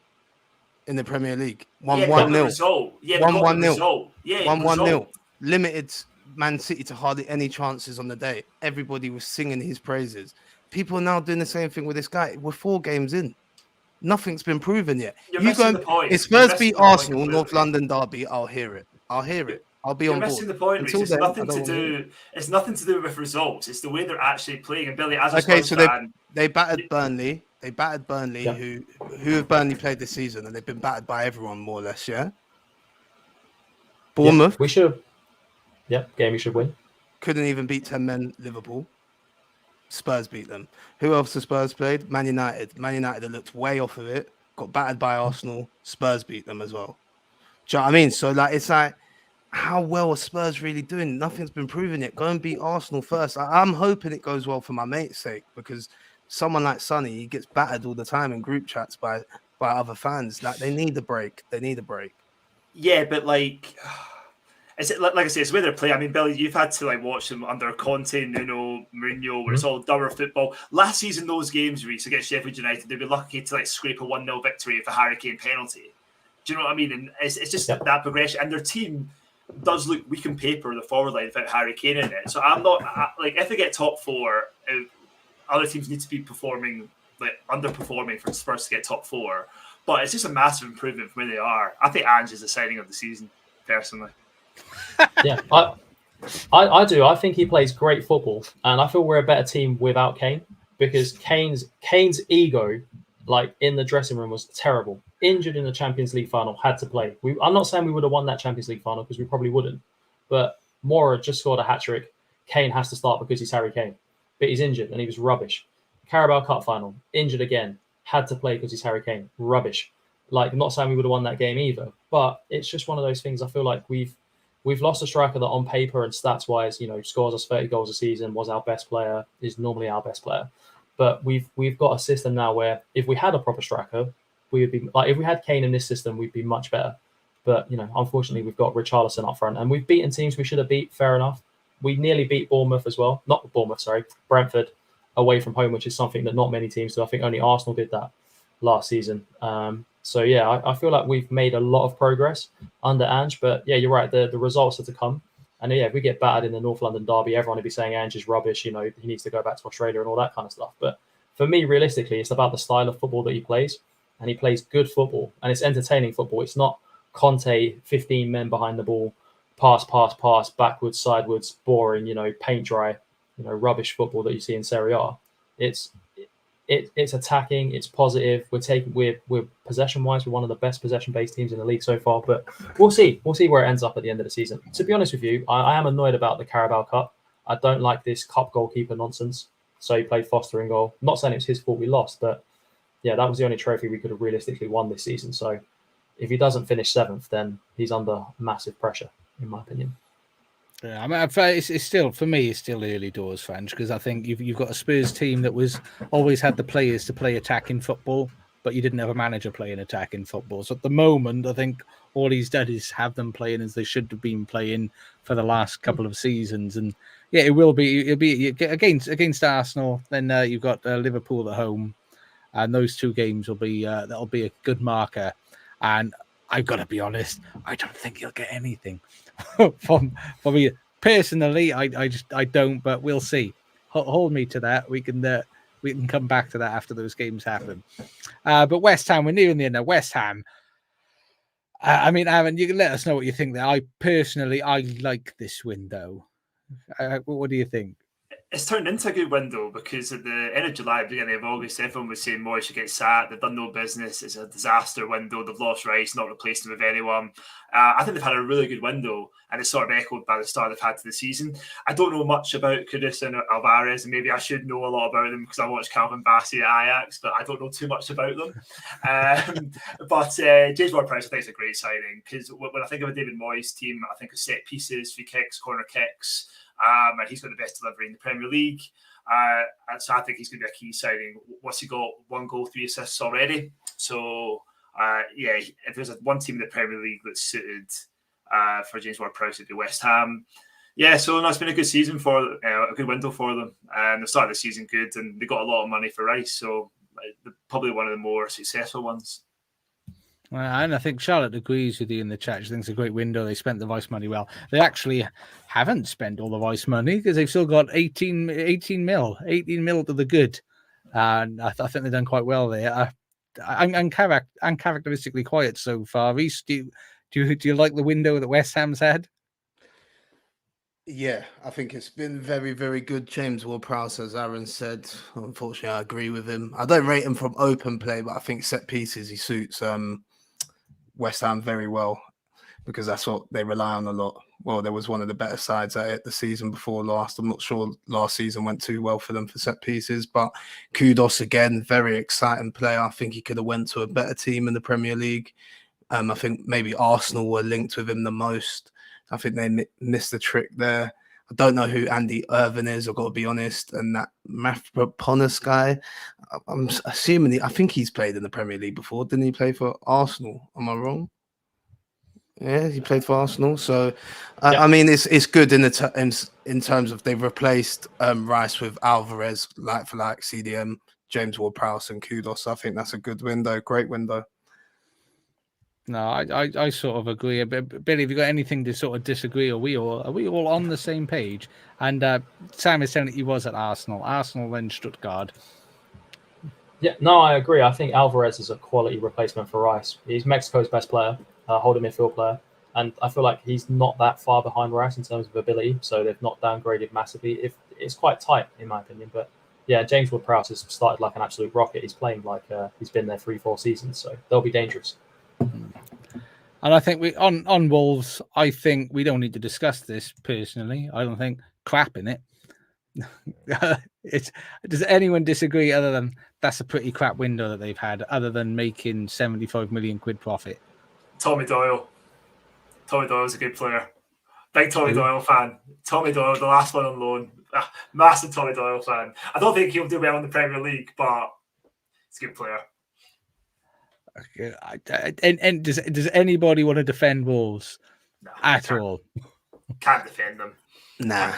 In the Premier League. 1-1-0. 1-1-0. 1-1-0. Limited Man City to hardly any chances on the day. Everybody was singing his praises. People are now doing the same thing with this guy. We're 4 games in. Nothing's been proven yet. If Spurs beat Arsenal, North London derby, I'll hear it. I'll be on board. You're missing the point, Reece. It's nothing to do with results. It's the way they're actually playing. And Billy, as a Spurs fan, they battered Burnley. Who have Burnley played this season, and they've been battered by everyone more or less. Yeah. Bournemouth. Yeah, we should. Yep, game we should win. Couldn't even beat 10 men. Liverpool. Spurs beat them. Who else has Spurs played? Man United. Man United have looked way off of it. Got battered by Arsenal. Spurs beat them as well. Do you know what I mean? So it's like, how well are Spurs really doing? Nothing's been proven yet. Go and beat Arsenal first. I'm hoping it goes well for my mate's sake, because someone like Sonny, he gets battered all the time in group chats by other fans. Like, they need a break. Yeah, but is it like I say, it's where they're playing. I mean, Billy, you've had to watch them under Conte, Nuno, Mourinho, where it's all dour football. Last season, those games, Reece, against Sheffield United, they'd be lucky to scrape a 1-0 victory for Harry Kane penalty. Do you know what I mean? And it's just that progression. And their team does look weak on paper, the forward line, without Harry Kane in it. So I'm not if they get top 4, other teams need to be performing underperforming for Spurs to get top 4. But it's just a massive improvement from where they are. I think Ange is the signing of the season, personally. Yeah, I do. I think he plays great football, and I feel we're a better team without Kane, because Kane's ego, in the dressing room, was terrible. Injured in the Champions League final, had to play. I'm not saying we would have won that Champions League final, because we probably wouldn't. But Mora just scored a hat-trick. Kane has to start because he's Harry Kane. But he's injured, and he was rubbish. Carabao Cup final, injured again. Had to play because he's Harry Kane. Rubbish. I'm not saying we would have won that game either. But it's just one of those things. I feel like we've lost a striker that on paper and stats-wise, scores us 30 goals a season, was our best player, is normally our best player. But we've got a system now where if we had a proper striker, we would be like, if we had Kane in this system, we'd be much better. But unfortunately, we've got Richarlison up front, and we've beaten teams we should have beat. Fair enough. We nearly beat Bournemouth as well. Not Bournemouth, sorry, Brentford away from home, which is something that not many teams do. I think only Arsenal did that last season. So yeah, I feel like we've made a lot of progress under Ange. But yeah, you're right. The results are to come. And yeah, if we get battered in the North London derby, everyone will be saying Ange is rubbish. He needs to go back to Australia and all that kind of stuff. But for me, realistically, it's about the style of football that he plays, and he plays good football, and it's entertaining football. It's not Conte, 15 men behind the ball, pass, backwards, sideways, boring, paint dry, rubbish football that you see in Serie A. It's attacking, it's positive. We're possession wise, we're one of the best possession based teams in the league so far. But we'll see where it ends up at the end of the season. To be honest with you, I am annoyed about the Carabao Cup. I don't like this cup goalkeeper nonsense. So he played Foster in goal. I'm not saying it's his fault we lost, but yeah, that was the only trophy we could have realistically won this season. So if he doesn't finish 7th, then he's under massive pressure, in my opinion. Yeah, I mean, it's still, for me, it's still early doors, French, because I think you've got a Spurs team that was always had the players to play attacking football, but you didn't have a manager playing attacking football. So at the moment, I think all he's done is have them playing as they should have been playing for the last couple of seasons. And yeah, it'll be against Arsenal. Then you've got Liverpool at home, and those 2 games will be that'll be a good marker. And I've got to be honest, I don't think he'll get anything from me personally. I don't, but we'll see. Hold me to that. We can come back to that after those games happen. But West Ham, we're nearing the end of West Ham. I mean, Aaron, you can let us know what you think there. I like this window. What do you think? It's turned into a good window because at the end of July, beginning of August, everyone was saying Moyes should get sacked. They've done no business. It's a disaster window. They've lost Rice, not replaced him with anyone. I think they've had a really good window, and it's sort of echoed by the start they've had to the season. I don't know much about Kudus and Alvarez, and maybe I should know a lot about them because I watched Calvin Bassey at Ajax, but I don't know too much about them. But James Ward-Prowse, I think, is a great signing because when I think of a David Moyes team, I think of set pieces, free kicks, corner kicks. And he's got the best delivery in the Premier League. So I think he's going to be a key signing. What's he got? 1 goal, 3 assists already. So, yeah, if there's one team in the Premier League that's suited for James Ward-Prowse, it'd be West Ham. Yeah, so no, it's been a good season for a good window for them. And the start of the season good, and they got a lot of money for Rice. So probably one of the more successful ones. And I think Charlotte agrees with you in the chat. She thinks it's a great window. They spent the Vice money well. They actually haven't spent all the Vice money because they've still got 18 mil to the good. And I think they've done quite well there. And characteristically quiet so far. Reece, do you like the window that West Ham's had? Yeah, I think it's been very, very good. James Ward-Prowse, as Aaron said, unfortunately, I agree with him. I don't rate him from open play, but I think set pieces he suits West Ham very well because that's what they rely on a lot. Well, there was one of the better sides at it the season before last. I'm not sure last season went too well for them for set pieces, but Kudos again, very exciting player. I think he could have went to a better team in the Premier League. I think maybe Arsenal were linked with him the most. I think they missed the trick there. I don't know who Andy Irvin is, I've got to be honest. And that Mafroponis guy, I'm assuming, I think he's played in the Premier League before. Didn't he play for Arsenal? Am I wrong? Yeah, he played for Arsenal. So, yeah. I mean, it's good in terms of they've replaced Rice with Alvarez, like for like CDM, James Ward-Prowse and Kudos. I think that's a good window, great window. No, I sort of agree. But Billy, have you got anything to sort of disagree? Are we all on the same page? And Sam is saying that he was at Arsenal, then Stuttgart. Yeah, no, I agree. I think Alvarez is a quality replacement for Rice. He's Mexico's best player, holding midfield player, and I feel like he's not that far behind Rice in terms of ability. So they've not downgraded massively. It's quite tight in my opinion, but yeah, James Ward-Prowse has started like an absolute rocket. He's playing like he's been there 3-4 seasons, so they'll be dangerous. And I think we on Wolves, I think we don't need to discuss this personally. I don't think crap in it. Does anyone disagree other than that's a pretty crap window that they've had, other than making 75 million quid profit? Tommy Doyle. Tommy Doyle's a good player. Big Tommy Doyle fan. Tommy Doyle, the last one on loan. Massive Tommy Doyle fan. I don't think he'll do well in the Premier League, but he's a good player. And does anybody want to defend Wolves at all? Can't defend them. Nah.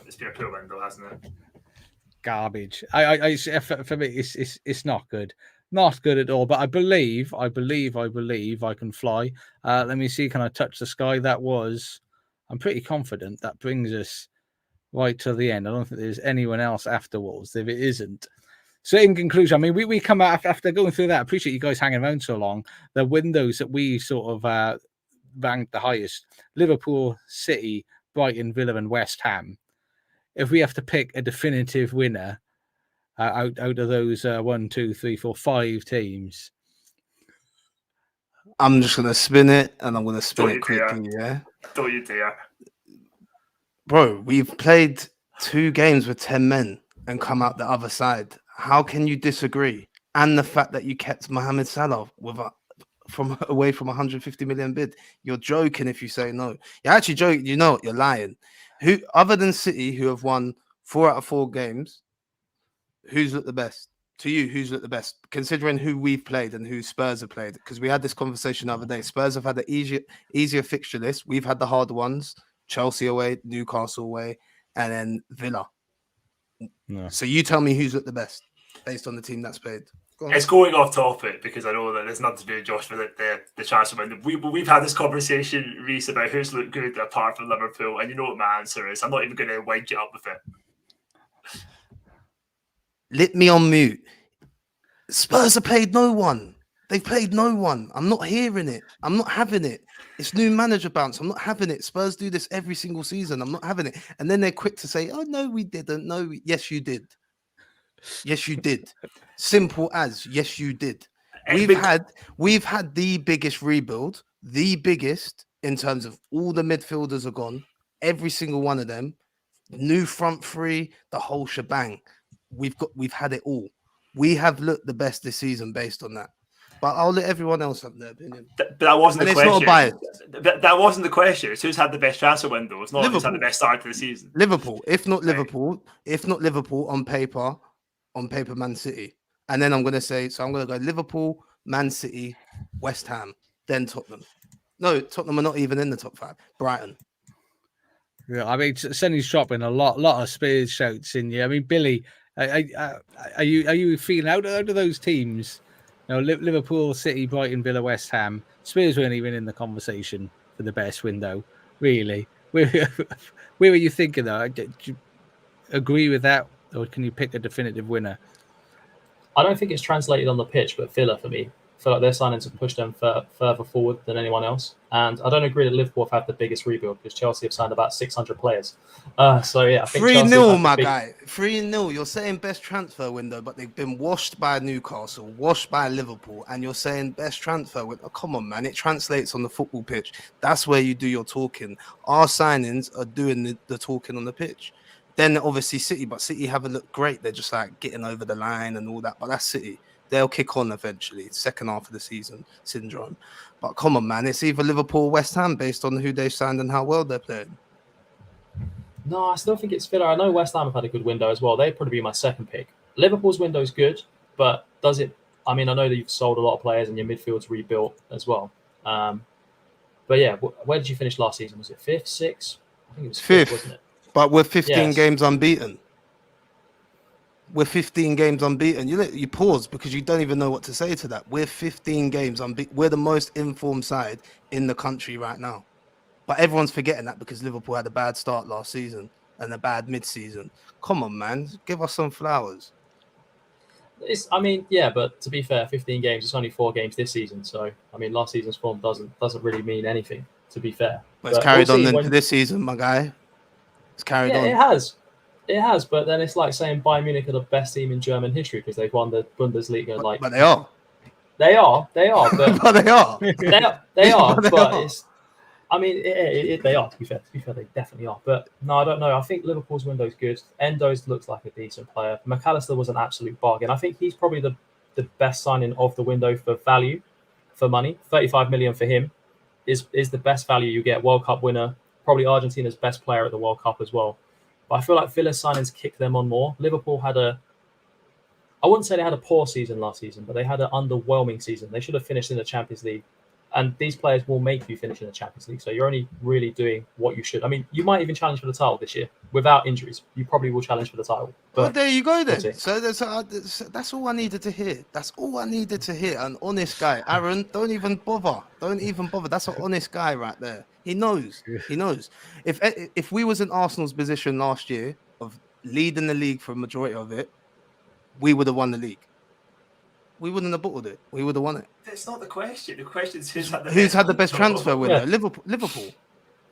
It's been a poor window, hasn't it? Garbage. For me, it's not good. Not good at all. But I believe I can fly. Let me see. Can I touch the sky? I'm pretty confident that brings us right to the end. I don't think there's anyone else after Wolves. If it isn't. So in conclusion, I mean, we come out after going through that. I appreciate you guys hanging around so long. The windows that we sort of ranked the highest: Liverpool, City, Brighton, Villa, and West Ham. If we have to pick a definitive winner out of those 1, 2, 3, 4, 5 teams, I'm just gonna spin it, and I'm gonna spin it quickly. Yeah. Don't you dare, bro. We've played 2 games with 10 men and come out the other side. How can you disagree? And the fact that you kept Mohamed Salah away from 150 million bid. You're joking if you say no. You're actually joking. You know what? You're lying. Who, other than City, who have won 4 out of 4 games, who's looked the best? To you, who's looked the best? Considering who we've played and who Spurs have played. Because we had this conversation the other day. Spurs have had the easier fixture list. We've had the harder ones. Chelsea away, Newcastle away, and then Villa. No. So you tell me who's looked the best based on the team that's played. It's going off topic because I know that there's nothing to do with Josh for the transfer window. We've had this conversation, Reece, about who's looked good apart from Liverpool, and you know what my answer is. I'm not even going to wind you up with it. Let me on mute. Spurs have played no one. They've played no one. I'm not hearing it. I'm not having it. It's new manager bounce. I'm not having it. Spurs do this every single season. I'm not having it. And then they're quick to say, oh, no, we didn't. No, yes, you did. Yes, you did. Simple as, yes, you did. We've had the biggest rebuild, the biggest in terms of all the midfielders are gone. Every single one of them. New front three, the whole shebang. We've had it all. We have looked the best this season based on that. But I'll let everyone else have their opinion. But that wasn't the question. It's not biased. That wasn't the question. It's who's had the best transfer window. It's not who's had the best start to the season. Liverpool. If not Liverpool on paper, Man City. And then I'm going to say, so I'm going to go Liverpool, Man City, West Ham, then Tottenham. No, Tottenham are not even in the top 5. Brighton. Yeah, I mean, Sonny's dropping a lot of Spurs shouts in you. I mean, Billy, are you feeling out of those teams? You know, Liverpool, City, Brighton, Villa, West Ham. Spurs weren't even in the conversation for the best window, really. Where were you thinking, though? Do you agree with that, or can you pick a definitive winner? I don't think it's translated on the pitch, but Villa for me. I feel like their signings have pushed them further forward than anyone else. And I don't agree that Liverpool have had the biggest rebuild because Chelsea have signed about 600 players. So, yeah, I think 3-0, my guy. 3-0. You're saying best transfer window, but they've been washed by Newcastle, washed by Liverpool, and you're saying best transfer window. Oh, come on, man. It translates on the football pitch. That's where you do your talking. Our signings are doing the talking on the pitch. Then, obviously, City, but City haven't looked great. They're just like getting over the line and all that, but that's City. They'll kick on eventually, second half of the season syndrome. But come on, man, it's either Liverpool or West Ham based on who they've signed and how well they're playing. No, I still think it's Villa. I know West Ham have had a good window as well. They'd probably be my second pick. Liverpool's window is good, but does it? I mean, I know that you've sold a lot of players and your midfield's rebuilt as well. But yeah, where did you finish last season? Was it 5th, 6th? I think it was 5th, wasn't it? But we're 15 games unbeaten. We're 15 games unbeaten. You pause because you don't even know what to say to that. We're 15 games unbeaten. We're the most informed side in the country right now. But everyone's forgetting that because Liverpool had a bad start last season and a bad mid-season. Come on, man. Give us some flowers. But to be fair, 15 games, it's only 4 games this season. So, I mean, last season's form doesn't really mean anything, to be fair. But it's carried on into this season, my guy. It's carried on. It has, but then it's like saying Bayern Munich are the best team in German history because they've won the Bundesliga. But they are. They are. But but they are. They are. But it's. I mean, they are. To be fair, they definitely are. But no, I don't know. I think Liverpool's window's good. Endo's looks like a decent player. McAllister was an absolute bargain. I think he's probably the best signing of the window for value, for money. 35 million for him is the best value you get. World Cup winner. probably Argentina's best player at the World Cup as well. But I feel like Villa's signings kicked them on more. Liverpool had I wouldn't say they had a poor season last season, but they had an underwhelming season. They should have finished in the Champions League. And these players will make you finish in the Champions League. So you're only really doing what you should. I mean, you might even challenge for the title this year without injuries. You probably will challenge for the title. But well, there you go then. we'll see. So that's all I needed to hear. That's all I needed to hear. An honest guy. Aaron, don't even bother. Don't even bother. That's an honest guy right there. He knows. He knows. If we was in Arsenal's position last year of leading the league for a majority of it, we would have won the league. We wouldn't have bottled it. We would have won it. That's not the question. The question is who's had the best transfer window? Yeah.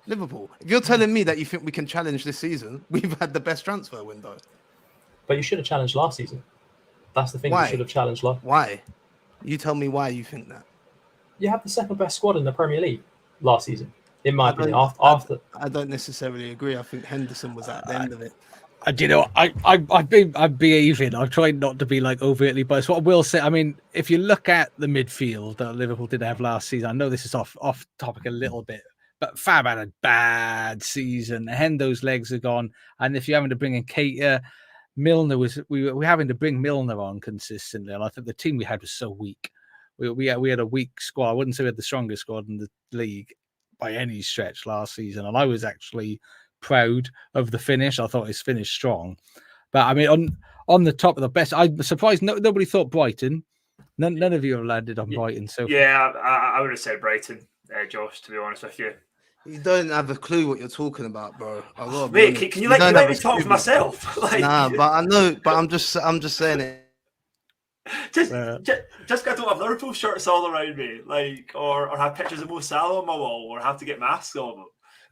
Liverpool. If you're telling me that you think we can challenge this season, we've had the best transfer window. But you should have challenged last season. That's the thing. Why? You should have challenged last. Why? You tell me why you think that. You have the second best squad in the Premier League last season, in my opinion. I don't necessarily agree. I think Henderson was at the end of it. You know, I'm behaving. I'm trying not to be like overtly biased. What I will say, I mean, if you look at the midfield that Liverpool did have last season, I know this is off topic a little bit, but Fab had a bad season. Hendo's legs are gone, and if you're having to bring in Keita, Milner we were having to bring Milner on consistently, and I think the team we had was so weak. We had a weak squad. I wouldn't say we had the strongest squad in the league by any stretch last season, and I was actually proud of the finish. I thought his finish strong, but I mean, on the top of the best, I'm surprised nobody thought Brighton. None of you have landed on Brighton. So yeah, I would have said Brighton, Josh. To be honest with you, you don't have a clue what you're talking about, bro. Mate, can you let me talk for myself? Like... Nah, but I know. But I'm just saying it. Just because I don't have Liverpool shirts all around me, like, or have pictures of Mo Salah on my wall, or have to get masks on them.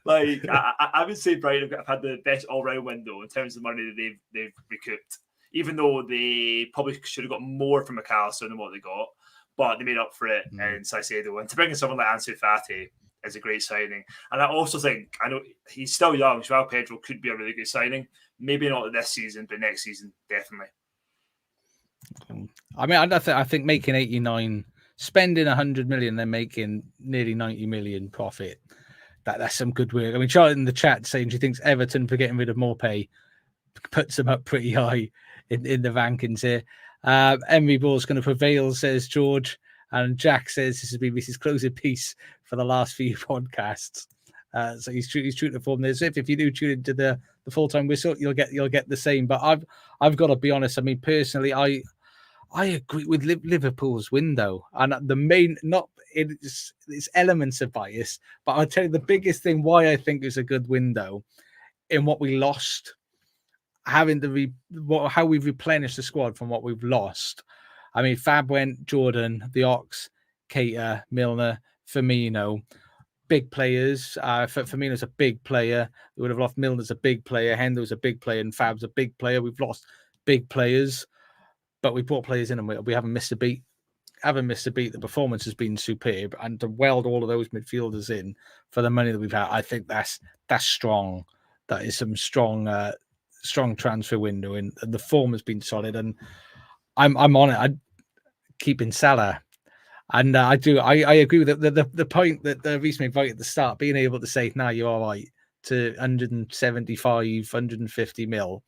Like, I would say Brighton have had the best all-round window in terms of the money that they've recouped, even though they probably should have got more from McAllister than what they got, but they made up for it in Caicedo. And to bring in someone like Ansu Fati is a great signing. And I also think, I know he's still young, João Pedro could be a really good signing. Maybe not this season, but next season, definitely. I mean, I think making 89, spending 100 million, then making nearly 90 million profit. That's some good work. I mean, Charlotte in the chat saying she thinks Everton for getting rid of Morpay puts them up pretty high in the rankings here. Emery Ball's going to prevail, says George. And Jack says this has been Reece's closing piece for the last few podcasts. So he's true to form there. So if you do tune into the full-time whistle, you'll get the same. But I've got to be honest. I mean, personally, I agree with Liverpool's window, and the main it's elements of bias, but I'll tell you the biggest thing why I think it's a good window in what we lost, how we've replenished the squad from what we've lost. I mean, Fab went, Jordan, the Ox, Keita, Milner, Firmino, big players. Firmino's a big player. We would have lost Milner's a big player, Hendo's a big player, and Fab's a big player. We've lost big players, but we brought players in and we haven't missed a beat. The performance has been superb, and to weld all of those midfielders in for the money that we've had, I think that's strong. That is some strong transfer window, and the form has been solid. And I'm on it. I'm keeping Salah, and I agree with the point that Reece made right at the start, being able to say, "Nah, you're all right," to 175, 150 mil.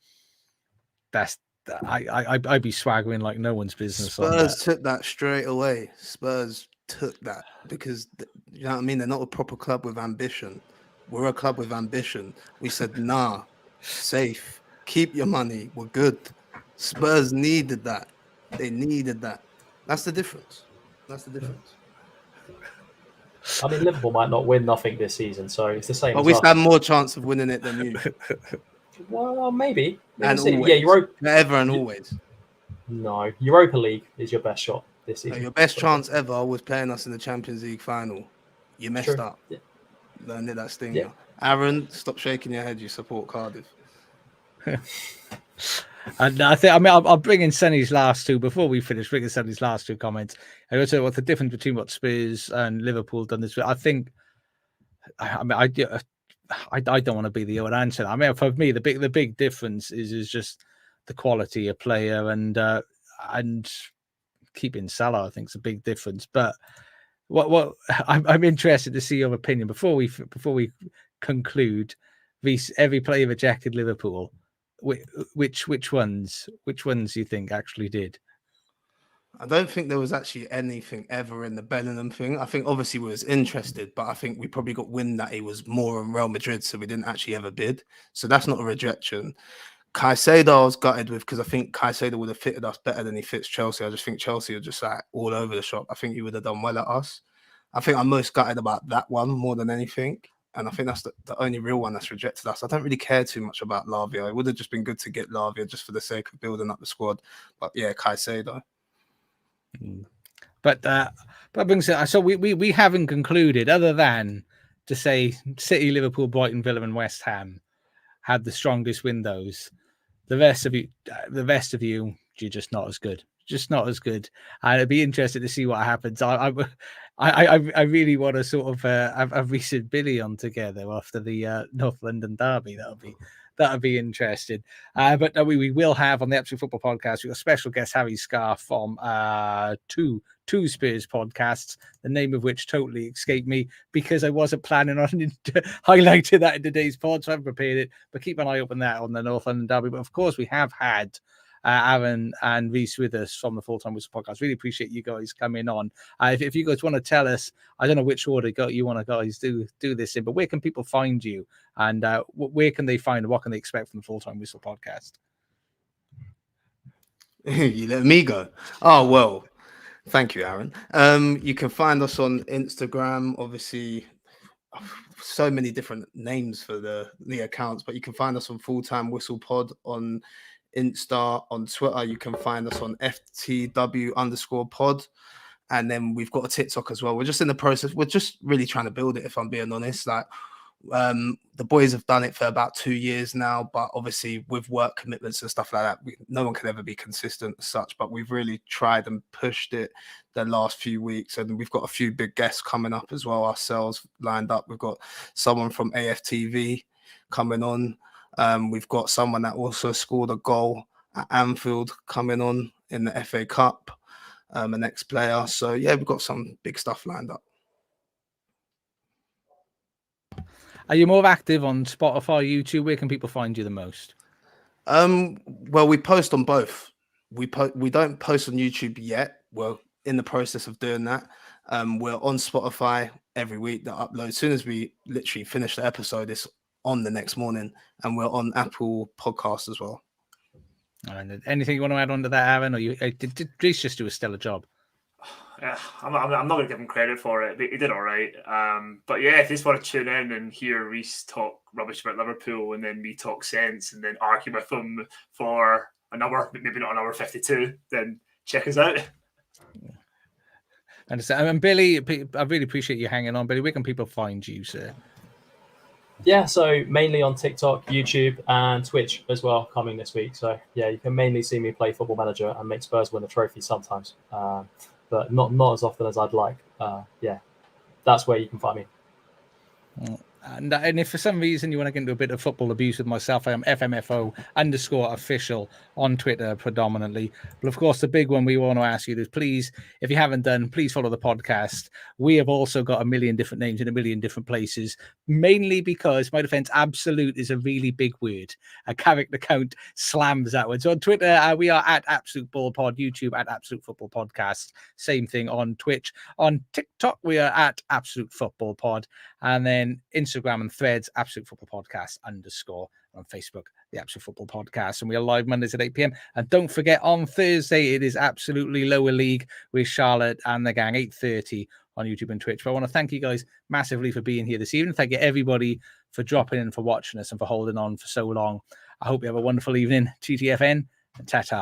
I'd be swaggering like no one's business. Spurs took that straight away. Spurs took that because, you know what I mean? They're not a proper club with ambition. We're a club with ambition. We said, nah, safe. Keep your money. We're good. Spurs needed that. They needed that. That's the difference. I mean, Liverpool might not win nothing this season, so it's the same. But we have more chance of winning it than you. Well, maybe. And see. always. Yeah, Ever and always. No, Europa League is your best shot this season. Your best chance ever was playing us in the Champions League final. You messed up. Yeah. Learned that sting. Yeah. Aaron, stop shaking your head. You support Cardiff. And I'll bring in Sonny's last two before we finish. Bring in Sonny's last two comments. I also what's the difference between what Spurs and Liverpool done this week. I think. I don't want to be the old answer. I mean, for me, the big difference is just the quality of player and keeping Salah. I think is a big difference. But what I'm interested to see your opinion before we conclude every player rejected Liverpool, which ones you think actually did? I don't think there was actually anything ever in the Bellingham thing. I think obviously we was interested, but I think we probably got wind that he was more on Real Madrid, so we didn't actually ever bid. So that's not a rejection. Caicedo I was gutted with because I think Caicedo would have fitted us better than he fits Chelsea. I just think Chelsea are just like all over the shop. I think he would have done well at us. I think I'm most gutted about that one more than anything. And I think that's the only real one that's rejected us. I don't really care too much about Lavia. It would have just been good to get Lavia just for the sake of building up the squad. But yeah, Caicedo. But brings it. So we haven't concluded, other than to say City, Liverpool, Brighton, Villa, and West Ham had the strongest windows. The rest of you, you're just not as good. Just not as good. And I'd be interested to see what happens. I really want to sort of have Reece and Billy on together after the North London derby. That'll be interesting. But we will have on the Absolute Football Podcast, we've got a special guest, Harry Scarr from two Spurs podcasts, the name of which totally escaped me because I wasn't planning on highlighting that in today's pod, so I haven't prepared it. But keep an eye open that on the North London derby. But of course, we have had Aron and Reece with us from the Full Time Whistle Podcast. Really appreciate you guys coming on. If you guys want to tell us, I don't know which order you want to guys do this in, but where can people find you, and where can they find, what can they expect from the Full Time Whistle Podcast? You let me go. Oh well, thank you, Aaron. You can find us on Instagram. Obviously, so many different names for the accounts, but you can find us on Full Time Whistle Pod on Insta. On Twitter, you can find us on FTW_pod. And then we've got a TikTok as well. We're just in the process. We're just really trying to build it, if I'm being honest. Like, the boys have done it for about 2 years now, but obviously with work commitments and stuff like that, no one can ever be consistent as such. But we've really tried and pushed it the last few weeks, and we've got a few big guests coming up as well ourselves lined up. We've got someone from AFTV coming on. We've got someone that also scored a goal at Anfield coming on in the FA Cup, an ex-player. So yeah, we've got some big stuff lined up. Are you more active on Spotify, YouTube? Where can people find you the most? Well, we post on both. We don't post on YouTube yet. We're in the process of doing that. We're on Spotify every week that uploads. As soon as we literally finish the episode, it's on the next morning, and we're on Apple Podcasts as well. And anything you want to add on to that, Aaron? Or did Reece just do a stellar job? Yeah, I'm not going to give him credit for it. He did all right. But yeah, if you just want to tune in and hear Reece talk rubbish about Liverpool and then me talk sense and then argue with him for an hour, maybe not an hour 52, then check us out. And Billy, I really appreciate you hanging on. Billy, where can people find you, sir? Yeah, so mainly on TikTok, YouTube, and Twitch as well coming this week. So yeah, you can mainly see me play Football Manager and make Spurs win a trophy sometimes. But not as often as I'd like. Yeah, that's where you can find me. And if for some reason you want to get into a bit of football abuse with myself, I am FMFO_official on Twitter predominantly. But of course, the big one we want to ask you is, please, if you haven't done, please follow the podcast. We have also got a million different names in a million different places, mainly because, my defense, absolute is a really big word. A character count slams that word. So on Twitter, we are at Absolute Ball Pod, YouTube at Absolute Football Podcast. Same thing on Twitch. On TikTok, we are at Absolute Football Pod. And then Instagram and Threads, Absolute Football Podcast _. On Facebook, the Absolute Football Podcast. And we are live Mondays at 8 p.m. And don't forget, on Thursday, it is absolutely Lower League with Charlotte and the gang, 8:30 on YouTube and Twitch. But I want to thank you guys massively for being here this evening. Thank you, everybody, for dropping in, for watching us, and for holding on for so long. I hope you have a wonderful evening. TTFN and ta-ta.